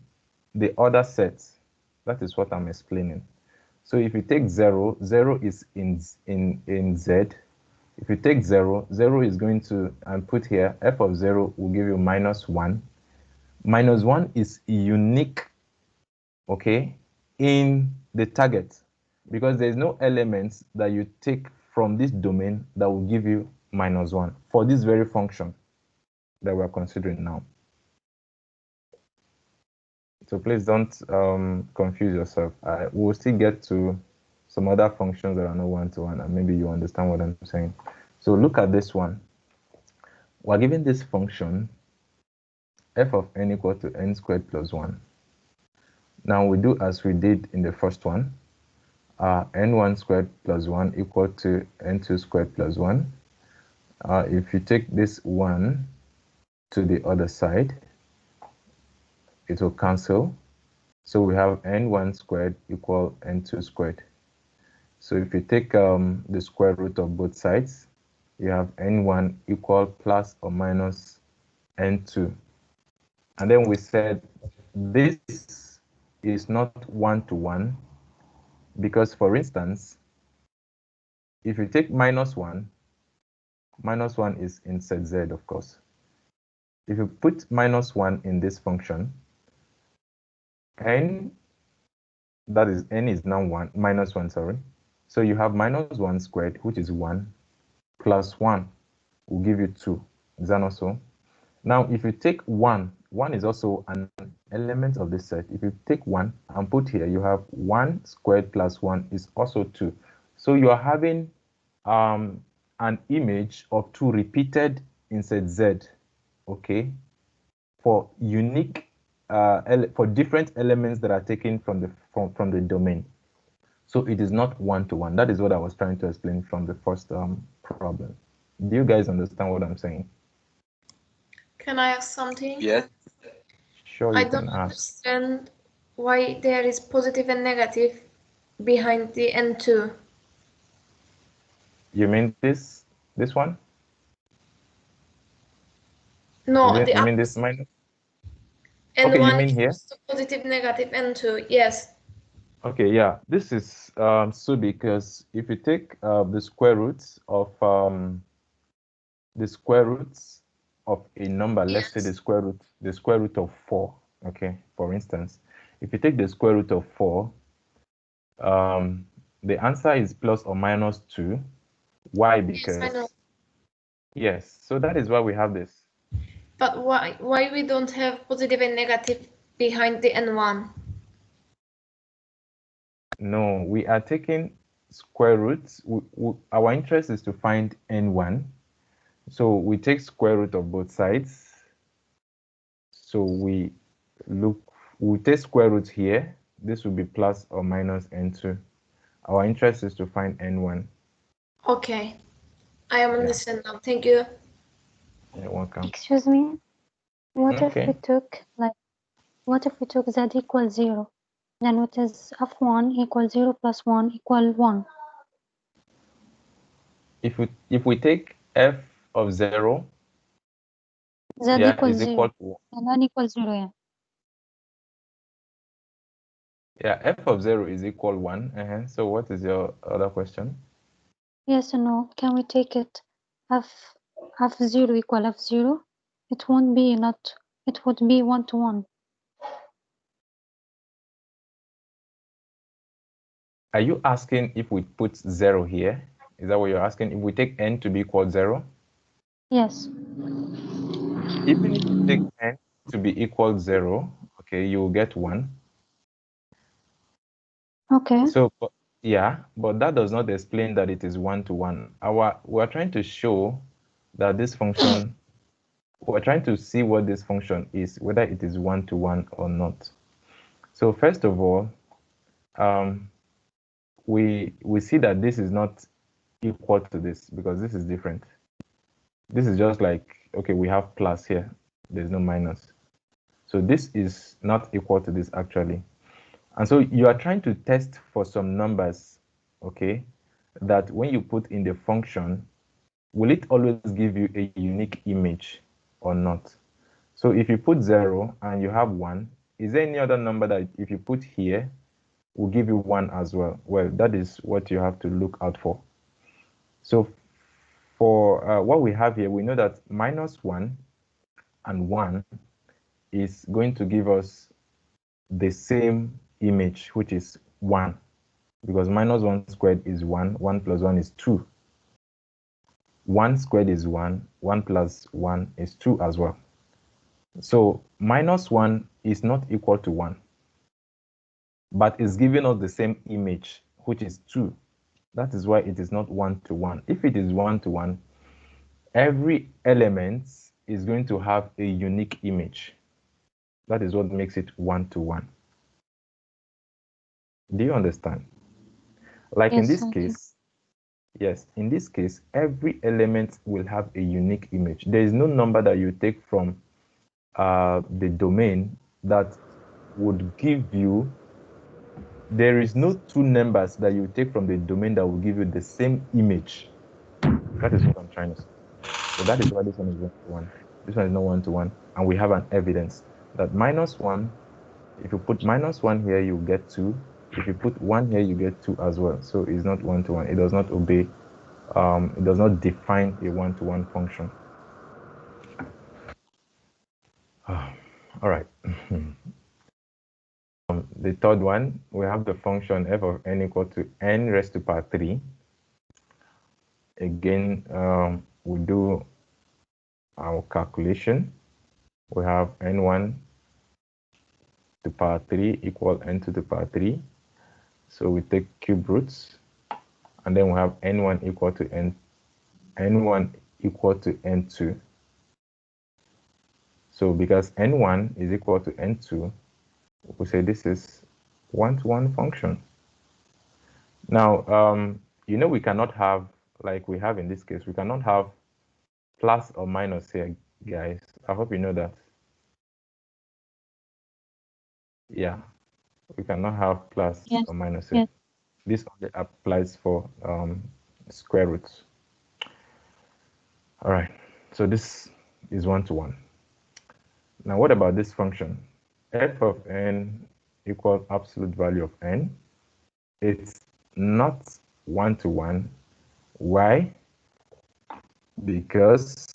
Speaker 1: the other set. That is what I'm explaining. So if you take 0, 0 is in z. If you take 0, 0 is going to, and put here, f of 0 will give you -1. -1 is unique, okay, in the target, because there's no element that you take from this domain that will give you -1 for this very function that we're considering now. So please don't confuse yourself. We'll still get to some other functions that are not one-to-one, and maybe you understand what I'm saying. So look at this one. We're given this function f of n equal to n squared plus 1. Now we do as we did in the first one. N1 squared plus 1 equal to n2 squared plus 1. If you take this 1 to the other side, it will cancel. So we have n1 squared equal n2 squared. So if you take the square root of both sides, you have n1 equal plus or minus n2. And then we said this is not one-to-one because, for instance, if you take -1, -1 is in set z, of course. If you put -1 in this function, n, that is n is now -1, sorry. So you have -1 squared, which is 1, plus 1 will give you 2. Is that not so? Now, if you take 1, 1 is also an element of this set. If you take 1 and put here, you have 1 squared plus 1 is also 2. So you are having an image of 2 repeated in set z, okay, for unique, for different elements that are taken from the domain. So it is not one-to-one. That is what I was trying to explain from the first problem. Do you guys understand what I'm saying?
Speaker 3: Can I ask something?
Speaker 5: Yes.
Speaker 1: Sure,
Speaker 3: I
Speaker 1: you
Speaker 3: don't
Speaker 1: can ask.
Speaker 3: understand why there is positive and negative behind the N2.
Speaker 1: You mean this one?
Speaker 3: No,
Speaker 1: You mean this minus?
Speaker 3: N1
Speaker 1: Okay, you mean
Speaker 3: is
Speaker 1: here?
Speaker 3: also positive, negative, N2. Yes.
Speaker 1: Okay, yeah. This is so because if you take the square roots of a number, let's say
Speaker 3: Yes.
Speaker 1: the square root of 4. Okay, for instance, if you take the square root of 4, the answer is plus or minus 2. Why? Because
Speaker 3: Yes, I know.
Speaker 1: yes, so that is why we have this.
Speaker 3: But why we don't have positive and negative behind the N1?
Speaker 1: No, we are taking square roots. Our interest is to find n1. So we take square root of both sides. So we take square root here. This will be plus or minus n2. Our interest is to find n1.
Speaker 3: Okay. I am understand now. Thank you.
Speaker 1: You're welcome.
Speaker 6: Excuse me. What if
Speaker 1: Okay.
Speaker 6: we took z equals 0? Then what is f1 equals 0 plus 1 equal 1?
Speaker 1: If we take f of 0,
Speaker 6: Z
Speaker 1: yeah,
Speaker 6: equals
Speaker 1: is
Speaker 6: 0
Speaker 1: equal to,
Speaker 6: and n equals 0, yeah.
Speaker 1: yeah, f of 0 is equal 1. So what is your other question?
Speaker 6: Yes or no? Can we take it f0 equal f0? It won't be not, it would be 1 to 1.
Speaker 1: Are you asking if we put 0 here? Is that what you're asking? If we take n to be equal 0?
Speaker 6: Yes.
Speaker 1: Even if you take n to be equal 0, okay, you will get 1.
Speaker 6: Okay.
Speaker 1: So, yeah, but that does not explain that it is 1 to 1. We're trying to show that this function, we're trying to see what this function is, whether it is 1 to 1 or not. So first of all, we see that this is not equal to this because this is different. This is just like, okay, we have plus here, there's no minus. So this is not equal to this actually. And so you are trying to test for some numbers, okay, that when you put in the function, will it always give you a unique image or not? So if you put 0 and you have 1, is there any other number that if you put here will give you 1 as well? Well, that is what you have to look out for. So for what we have here, we know that -1 and 1 is going to give us the same image, which is 1, because -1 squared is 1, 1 plus 1 is 2. 1 squared is 1, 1 plus 1 is 2 as well. So -1 is not equal to 1, but it's giving us the same image, which is 2. That is why it is not 1 to 1. If it is 1 to 1, every element is going to have a unique image. That is what makes it 1 to 1. Do you understand? Like
Speaker 6: Yes,
Speaker 1: in this
Speaker 6: I think.
Speaker 1: case, yes, in this case, every element will have a unique image. There is no number that you take from the domain that would give you, there is no two numbers that you take from the domain that will give you the same image. That is what I'm trying to say. So that is why this one is 1 to 1. This one is not 1 to 1. And we have an evidence that -1, if you put -1 here, you get 2. If you put 1 here, you get 2 as well. So it's not 1 to 1. It does not obey, it does not define a 1 to 1 function. All right. The third one, we have the function f of n equal to n raised to power 3. Again, we do our calculation. We have n1 to the power 3 equal n to the power 3. So we take cube roots, and then we have n1 equal to n1 equal to n2. So because n1 is equal to n2, we say this is 1 to 1 function. Now, you know, we cannot have, like we have in this case, we cannot have plus or minus here, guys. I hope you know that. Yeah, we cannot have plus
Speaker 6: Yes.
Speaker 1: or minus here.
Speaker 6: Yes.
Speaker 1: This only applies for square roots. All right, so this is 1 to 1. Now, what about this function? F of n equals absolute value of n. It's not 1 to 1. Why? Because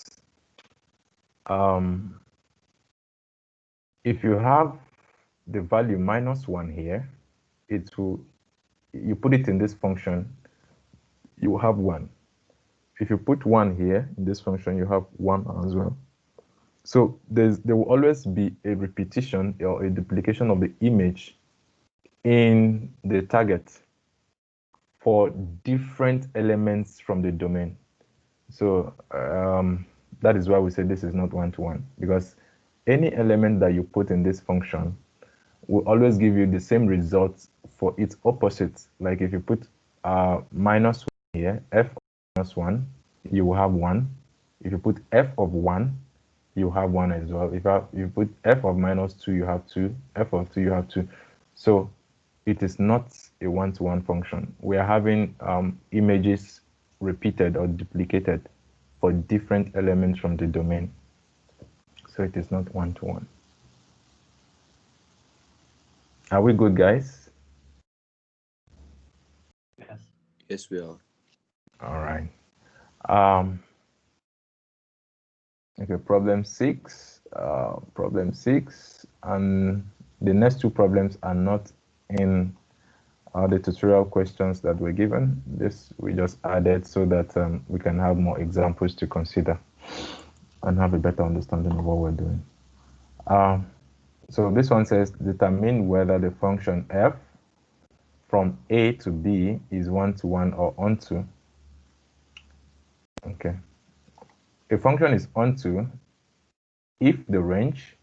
Speaker 1: if you have the value -1 here, it will, you put it in this function, you will have 1. If you put 1 here in this function, you have 1 as well. So there will always be a repetition or a duplication of the image in the target for different elements from the domain. So that is why we say this is not 1 to 1, because any element that you put in this function will always give you the same results for its opposite. Like if you put -1 here, f of -1, you will have 1. If you put f of 1, you have 1 as well. If you put f of -2, you have 2. F of 2, you have 2. So it is not a one-to-one function. We are having images repeated or duplicated for different elements from the domain. So it is not one-to-one. Are we good, guys?
Speaker 7: Yes.
Speaker 5: Yes, we are.
Speaker 1: All right. Okay, problem 6. Problem 6, and the next two problems are not in the tutorial questions that were given. This we just added so that we can have more examples to consider and have a better understanding of what we're doing. So this one says determine whether the function f from A to B is one-to-one or onto. Okay. A function is onto if the range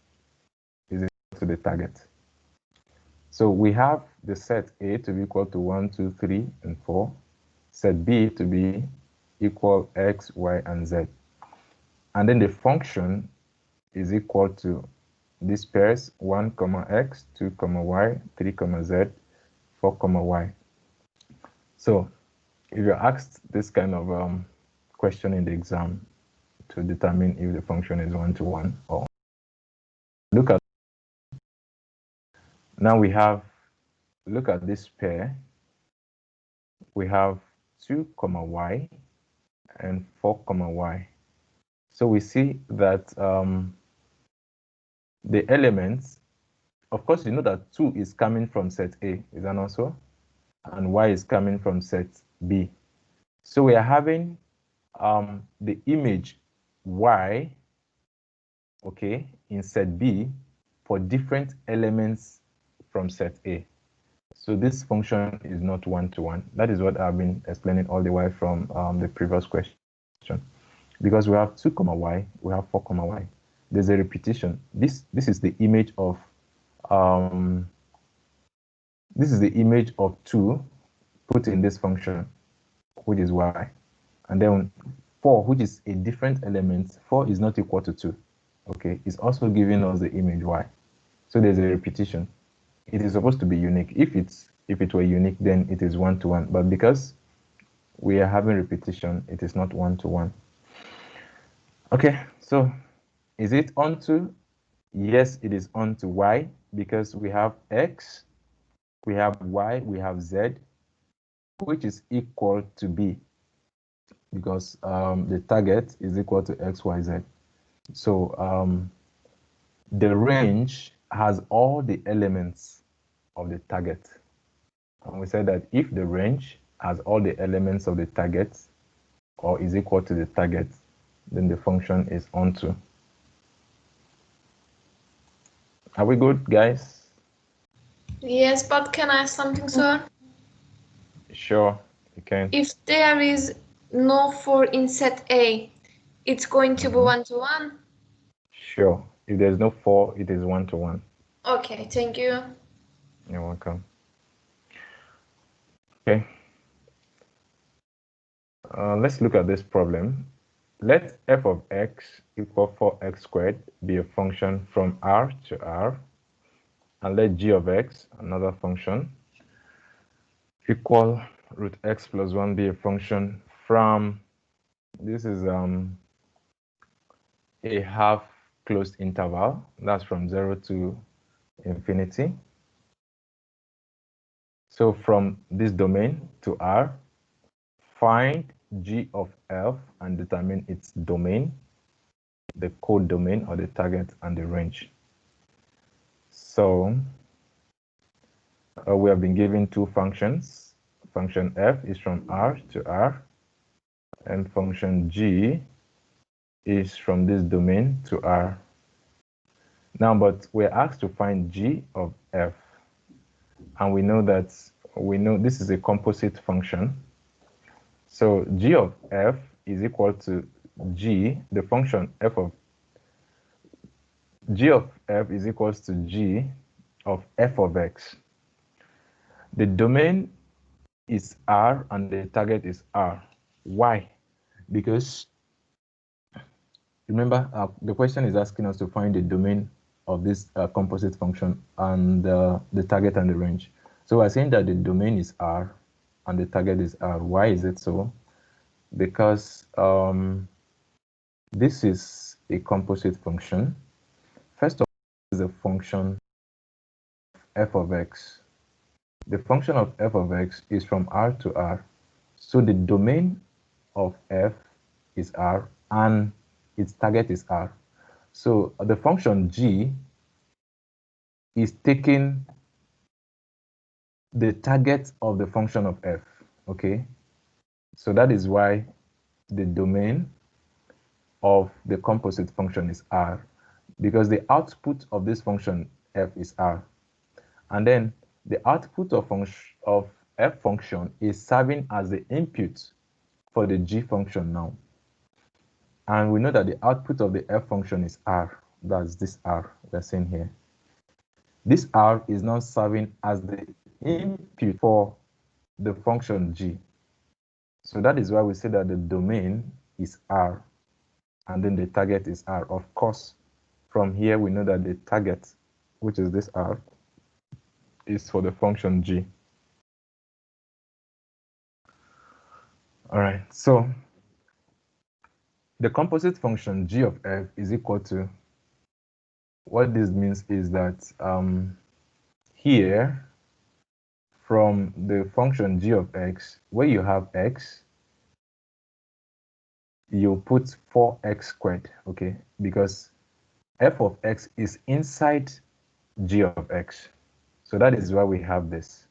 Speaker 1: is equal to the target. So we have the set A to be equal to 1, 2, 3, and 4. Set B to be equal x, y, and z. And then the function is equal to these pairs 1, x, 2, y, 3, z, 4, y. So if you're asked this kind of question in the exam to determine if the function is one-to-one or look at now we have look at this pair. We have 2, y and 4, y. So we see that the elements, of course, you know that 2 is coming from set A, is that not so? And y is coming from set B. So we are having the image y, okay, in set B for different elements from set A. So this function is not one-to-one. That is what I've been explaining all the way from the previous question. Because we have 2, y, we have 4, y. There's a repetition. This is the image of 2 put in this function, which is y. And then 4, which is a different element, 4 is not equal to 2. Okay, it's also giving us the image y. So there's a repetition. It is supposed to be unique. If it were unique, then it is one-to-one. But because we are having repetition, it is not one-to-one. Okay, so is it onto? Yes, it is onto y because we have x, we have y, we have z, which is equal to b because the target is equal to x, y, z. So the range has all the elements of the target. And we said that if the range has all the elements of the target or is equal to the target, then the function is onto. Are we good, guys?
Speaker 3: Yes, but can I ask something, sir?
Speaker 1: Sure, you can.
Speaker 3: If there is no 4 in set A, it's going to be one-to-one?
Speaker 1: Sure. If there's no 4, it is one-to-one.
Speaker 3: Okay, thank you.
Speaker 1: You're welcome. Okay. Let's look at this problem. Let f of x equal 4x squared be a function from R to R, and let g of x, another function, equal root x plus 1 be a function from, this is a half closed interval, that's from 0 to infinity. So from this domain to R, find g of f and determine its domain, the codomain or the target, and the range. So we have been given two functions. Function f is from R to R, and function g is from this domain to R. Now, but we're asked to find g of f, and we know this is a composite function. So g of f is equal to g, the function f of g of f is equals to g of f of x. The domain is R and the target is R. Why? Because remember, the question is asking us to find the domain of this composite function and the target and the range. So we're saying that the domain is R and the target is R. Why is it so? Because this is a composite function. First of all, is a function f of x. The function of f of x is from R to R. So the domain of f is R and its target is R. So the function g is taking the target of the function of f, okay? So that is why the domain of the composite function is R, because the output of this function f is R. And then the output of f function is serving as the input for the g function now. And we know that the output of the f function is R. That's this R we're saying here. This R is now serving as the input for the function g. So that is why we say that the domain is R and then the target is R. Of course, from here we know that the target, which is this R, is for the function g. All right, so the composite function g of f is equal to, what this means is that here, from the function g of x, where you have x, you put 4x squared, okay? Because f of x is inside g of x. So that is why we have this.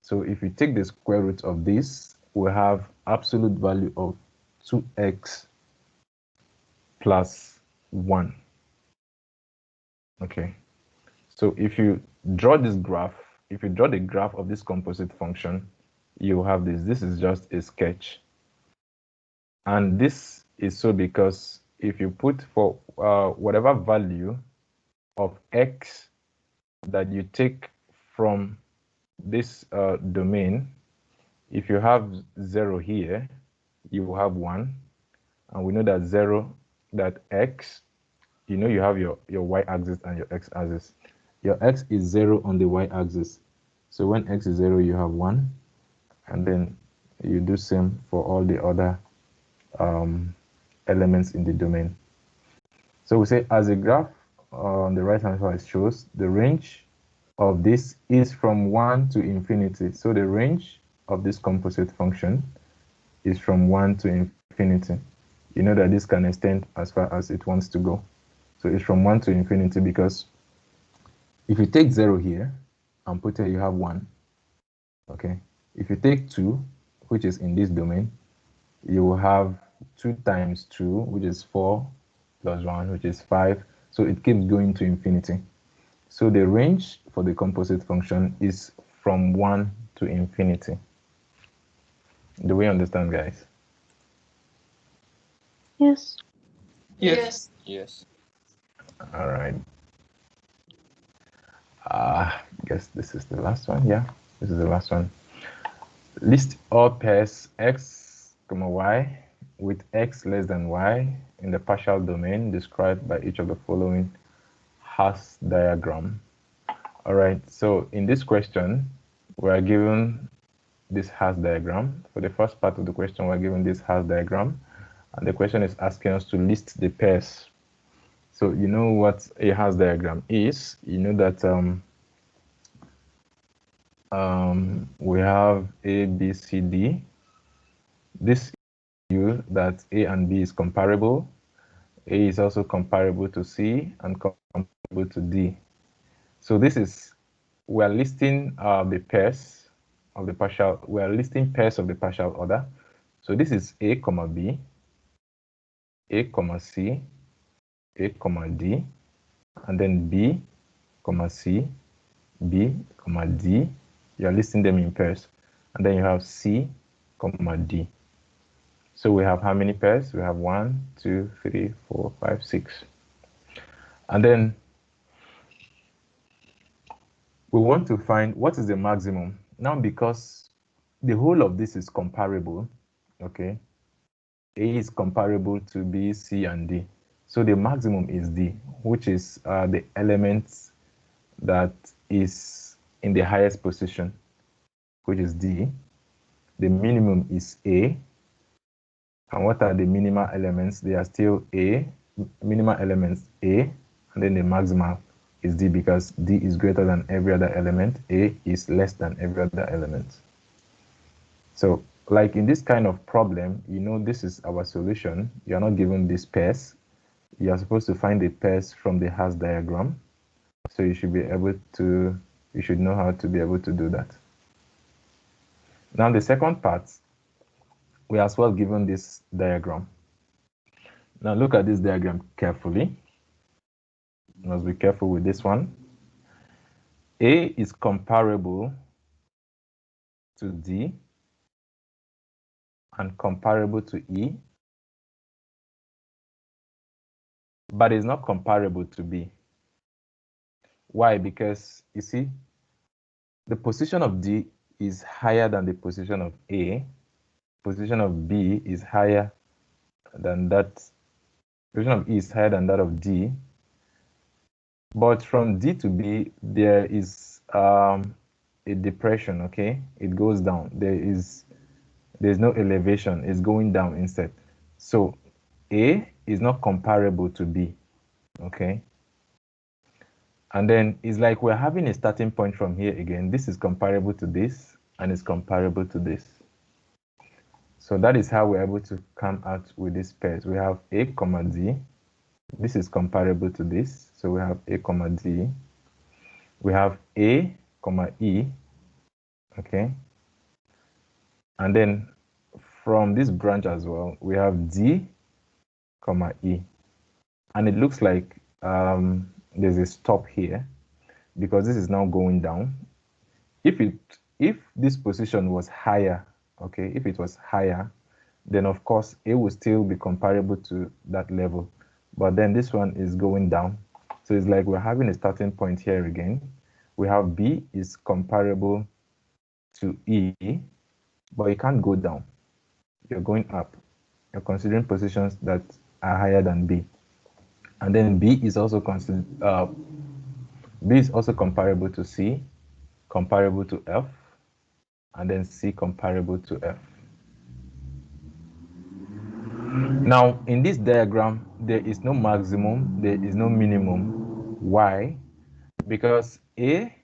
Speaker 1: So if you take the square root of this, we have absolute value of 2x plus 1. Okay. So if you draw this graph, if you draw the graph of this composite function, you have this. This is just a sketch. And this is so because if you put for whatever value of x that you take from this domain, if you have 0 here, you will have 1. And we know that 0, that x, you know you have your y-axis and your x-axis. Your x is 0 on the y-axis. So when x is 0, you have 1. And then you do same for all the other elements in the domain. So we say as a graph on the right-hand side shows, the range of this is from 1 to infinity. So the range of this composite function is from 1 to infinity. You know that this can extend as far as it wants to go. So it's from 1 to infinity because if you take 0 here and put it, you have 1. Okay. If you take 2, which is in this domain, you will have 2 times 2, which is 4, plus 1, which is 5. So it keeps going to infinity. So the range for the composite function is from 1 to infinity. Do we understand, guys?
Speaker 6: Yes.
Speaker 3: Yes.
Speaker 5: Yes.
Speaker 1: All right. I guess this is the last one. Yeah, this is the last one. List all pairs x, y with x less than y in the partial domain described by each of the following Hasse diagram. All right, so in this question, we are given this Hasse diagram. For the first part of the question, we're given this Hasse diagram, and the question is asking us to list the pairs. So you know what a Hasse diagram is. You know that we have A, B, C, D. This you that A and B is comparable. A is also comparable to C and comparable to D. So this is, we are listing the pairs of the partial, we are listing pairs of the partial order. So this is A, B, A, C, A, D, and then B, C, B, D. You are listing them in pairs. And then you have C, D. So we have how many pairs? We have 1, 2, 3, 4, 5, 6. And then we want to find what is the maximum. Now, because the whole of this is comparable, okay? A is comparable to B, C, and D. So the maximum is D, which is the element that is in the highest position, which is D. The minimum is A. And what are the minimal elements? They are still A, minimal elements A, and then the maximal is D because D is greater than every other element. A is less than every other element. So like in this kind of problem, you know, this is our solution. You're not given these pairs. You're supposed to find the pairs from the Haas diagram. So you should be able to, you should know how to be able to do that. Now the second part, we are as well given this diagram. Now look at this diagram carefully. You must be careful with this one. A is comparable to D and comparable to E, but is not comparable to B. Why? Because you see, the position of D is higher than the position of A. Position of B is higher than that. Position of E is higher than that of D. But from D to B, there is a depression. Okay, it goes down. There's no elevation. It's going down instead. So A is not comparable to B. Okay. And then it's like we're having a starting point from here again. This is comparable to this, and it's comparable to this. So that is how we're able to come out with these pairs. We have A, D. This is comparable to this. So we have A, D. We have A, E. Okay. And then from this branch as well, we have D, E. And it looks like there's a stop here because this is now going down. If this position was higher, okay, if it was higher, then of course A will still be comparable to that level. But then this one is going down. So it's like we're having a starting point here again. We have B is comparable to E, but you can't go down. You're going up. You're considering positions that are higher than B. And then B is also comparable to C, comparable to F, and then C comparable to F. Now, in this diagram, there is no maximum, there is no minimum. Why? Because A,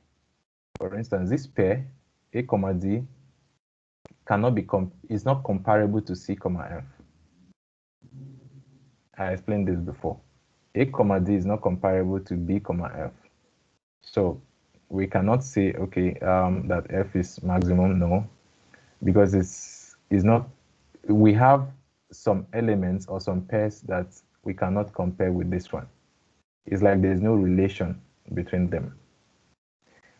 Speaker 1: for instance, this pair, A, D, cannot be is not comparable to C, F. I explained this before. A, D is not comparable to B, F. So we cannot say, okay, that F is maximum, no, because it's not, we have some elements or some pairs that we cannot compare with this one. It's like there's no relation between them.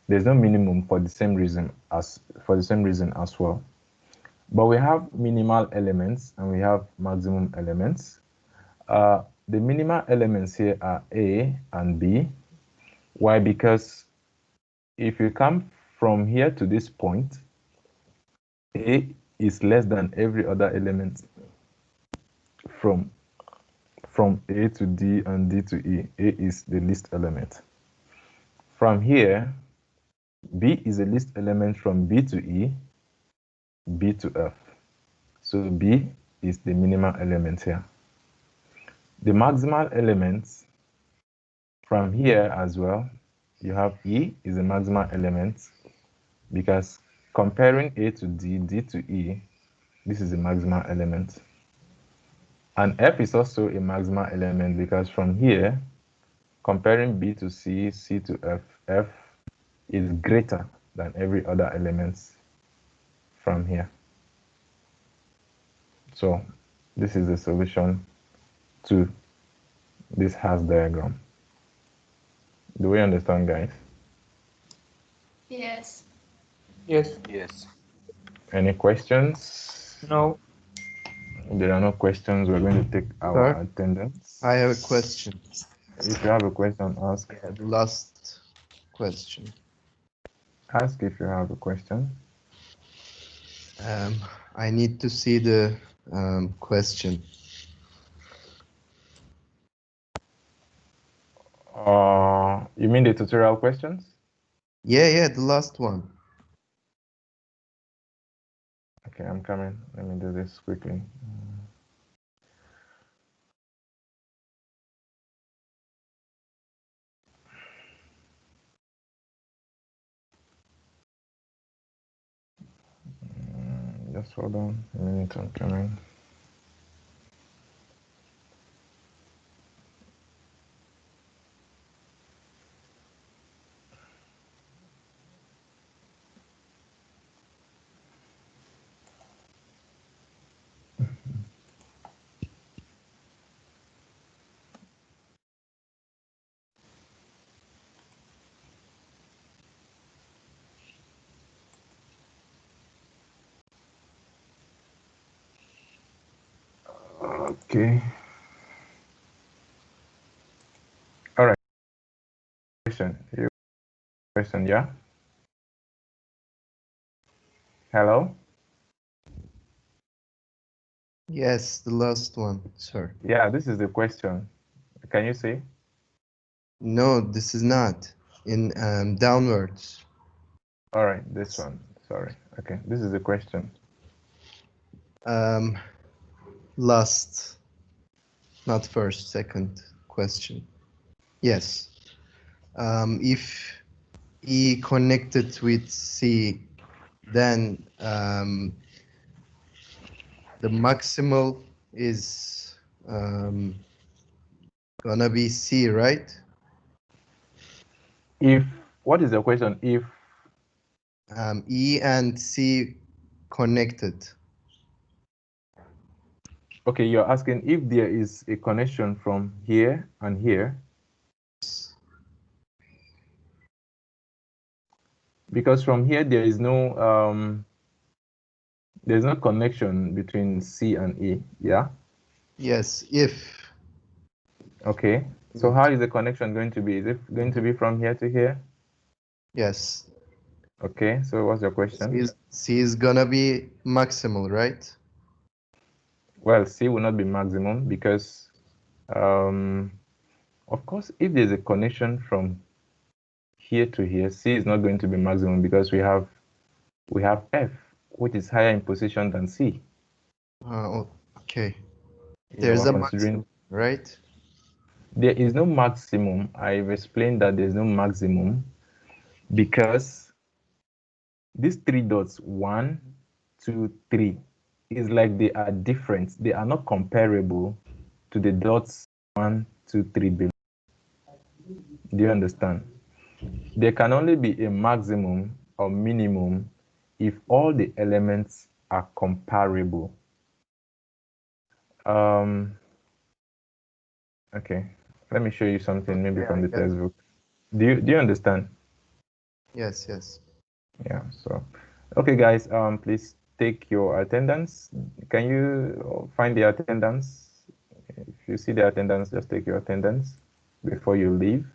Speaker 1: There's no minimum for the same reason as well. But we have minimal elements and we have maximum elements. The minimal elements here are A and B. Why? Because if you come from here to this point, A is less than every other element from A to D and D to E. A is the least element. From here, B is the least element from B to E, B to F. So B is the minimal element here. The maximal elements from here as well, you have E is the maximal element because comparing A to D, D to E, this is the maximal element. And F is also a maximal element because from here, comparing B to C, C to F, F is greater than every other element from here. So this is the solution to this Haas diagram. Do we understand, guys?
Speaker 3: Yes.
Speaker 2: Yes.
Speaker 5: Yes.
Speaker 1: Any questions?
Speaker 2: No.
Speaker 1: There are no questions. We're going to take our
Speaker 9: Sir,
Speaker 1: attendance.
Speaker 9: I have a question.
Speaker 1: If you have a question, ask.
Speaker 9: Yeah, the last question.
Speaker 1: Ask if you have a question.
Speaker 9: I need to see the question.
Speaker 1: You mean the tutorial questions?
Speaker 9: Yeah, the last one.
Speaker 1: Okay, I'm coming. Let me do this quickly. Just hold on a minute, I'm coming. Okay. All right. Question, yeah? Hello?
Speaker 9: Yes, the last one, sir.
Speaker 1: Yeah, this is the question. Can you see?
Speaker 9: No, this is not. In downwards.
Speaker 1: All right, this one. Sorry. Okay, this is the question.
Speaker 9: Last, not first, second question. Yes. If E connected with C, then the maximal is gonna be C, right?
Speaker 1: If, what is the question? If,
Speaker 9: E and C connected.
Speaker 1: okay, you're asking if there is a connection from here and here. Because from here there is no there's no connection between C and E, yeah?
Speaker 9: Yes, if.
Speaker 1: Okay, so how is the connection going to be? Is it going to be from here to here?
Speaker 9: Yes.
Speaker 1: Okay, so what's your question?
Speaker 9: C is gonna be maximal, right?
Speaker 1: Well, C will not be maximum because, of course, if there's a connection from here to here, C is not going to be maximum because we have F, which is higher in position than C.
Speaker 9: Okay.
Speaker 1: You
Speaker 9: There's
Speaker 1: are
Speaker 9: a
Speaker 1: considering,
Speaker 9: maximum, right?
Speaker 1: there is no maximum. I've explained that there's no maximum because these three dots, 1, 2, 3, is like they are different. They are not comparable to the dots 1, 2, 3 below. Do you understand? There can only be a maximum or minimum if all the elements are comparable. Okay, let me show you something maybe from the textbook. Do you understand?
Speaker 9: Yes, yes.
Speaker 1: Yeah, so okay guys, please take your attendance. Can you find the attendance? If you see the attendance, just take your attendance before you leave.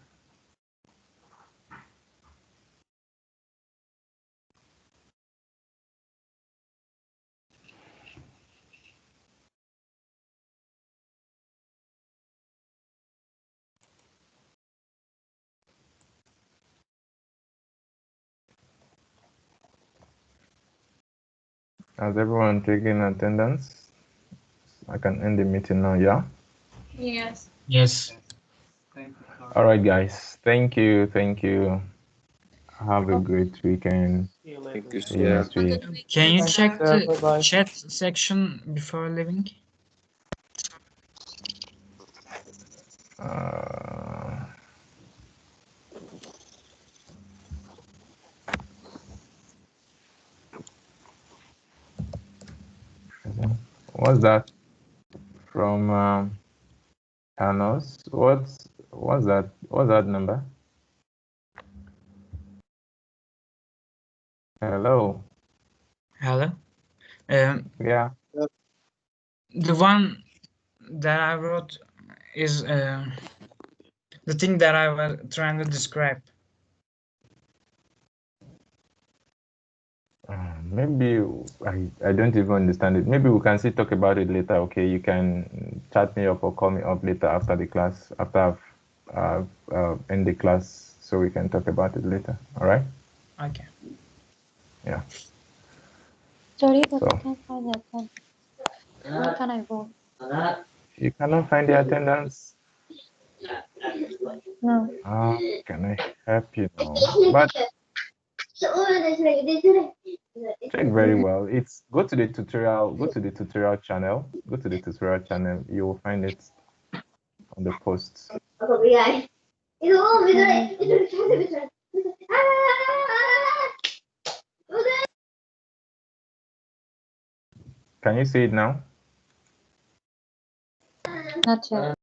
Speaker 1: Has everyone taken attendance? I can end the meeting now, yeah?
Speaker 3: Yes.
Speaker 8: Yes.
Speaker 1: All right, guys. Thank you. Thank you. Have a great weekend.
Speaker 5: Thank you,
Speaker 1: See you
Speaker 5: sir.
Speaker 1: next week.
Speaker 8: Can you check the
Speaker 9: Bye-bye.
Speaker 8: chat section before leaving?
Speaker 1: What's that from Thanos? What's that? What's that number? Hello.
Speaker 8: Hello.
Speaker 1: Yeah.
Speaker 8: The one that I wrote is the thing that I was trying to describe.
Speaker 1: Maybe I don't even understand it. Maybe we can still talk about it later. Okay, you can chat me up or call me up later after the class, after I've in the class, so we can talk about it later. All right?
Speaker 8: Okay.
Speaker 1: Yeah.
Speaker 6: Sorry, but
Speaker 1: So-
Speaker 6: I can't find the attendance. Where can I go?
Speaker 1: You cannot find the attendance.
Speaker 6: No.
Speaker 1: Can I help you now? But check very well. It's go to the tutorial channel. Go to the tutorial channel. You will find it on the post. Can you see it now?
Speaker 6: Not yet.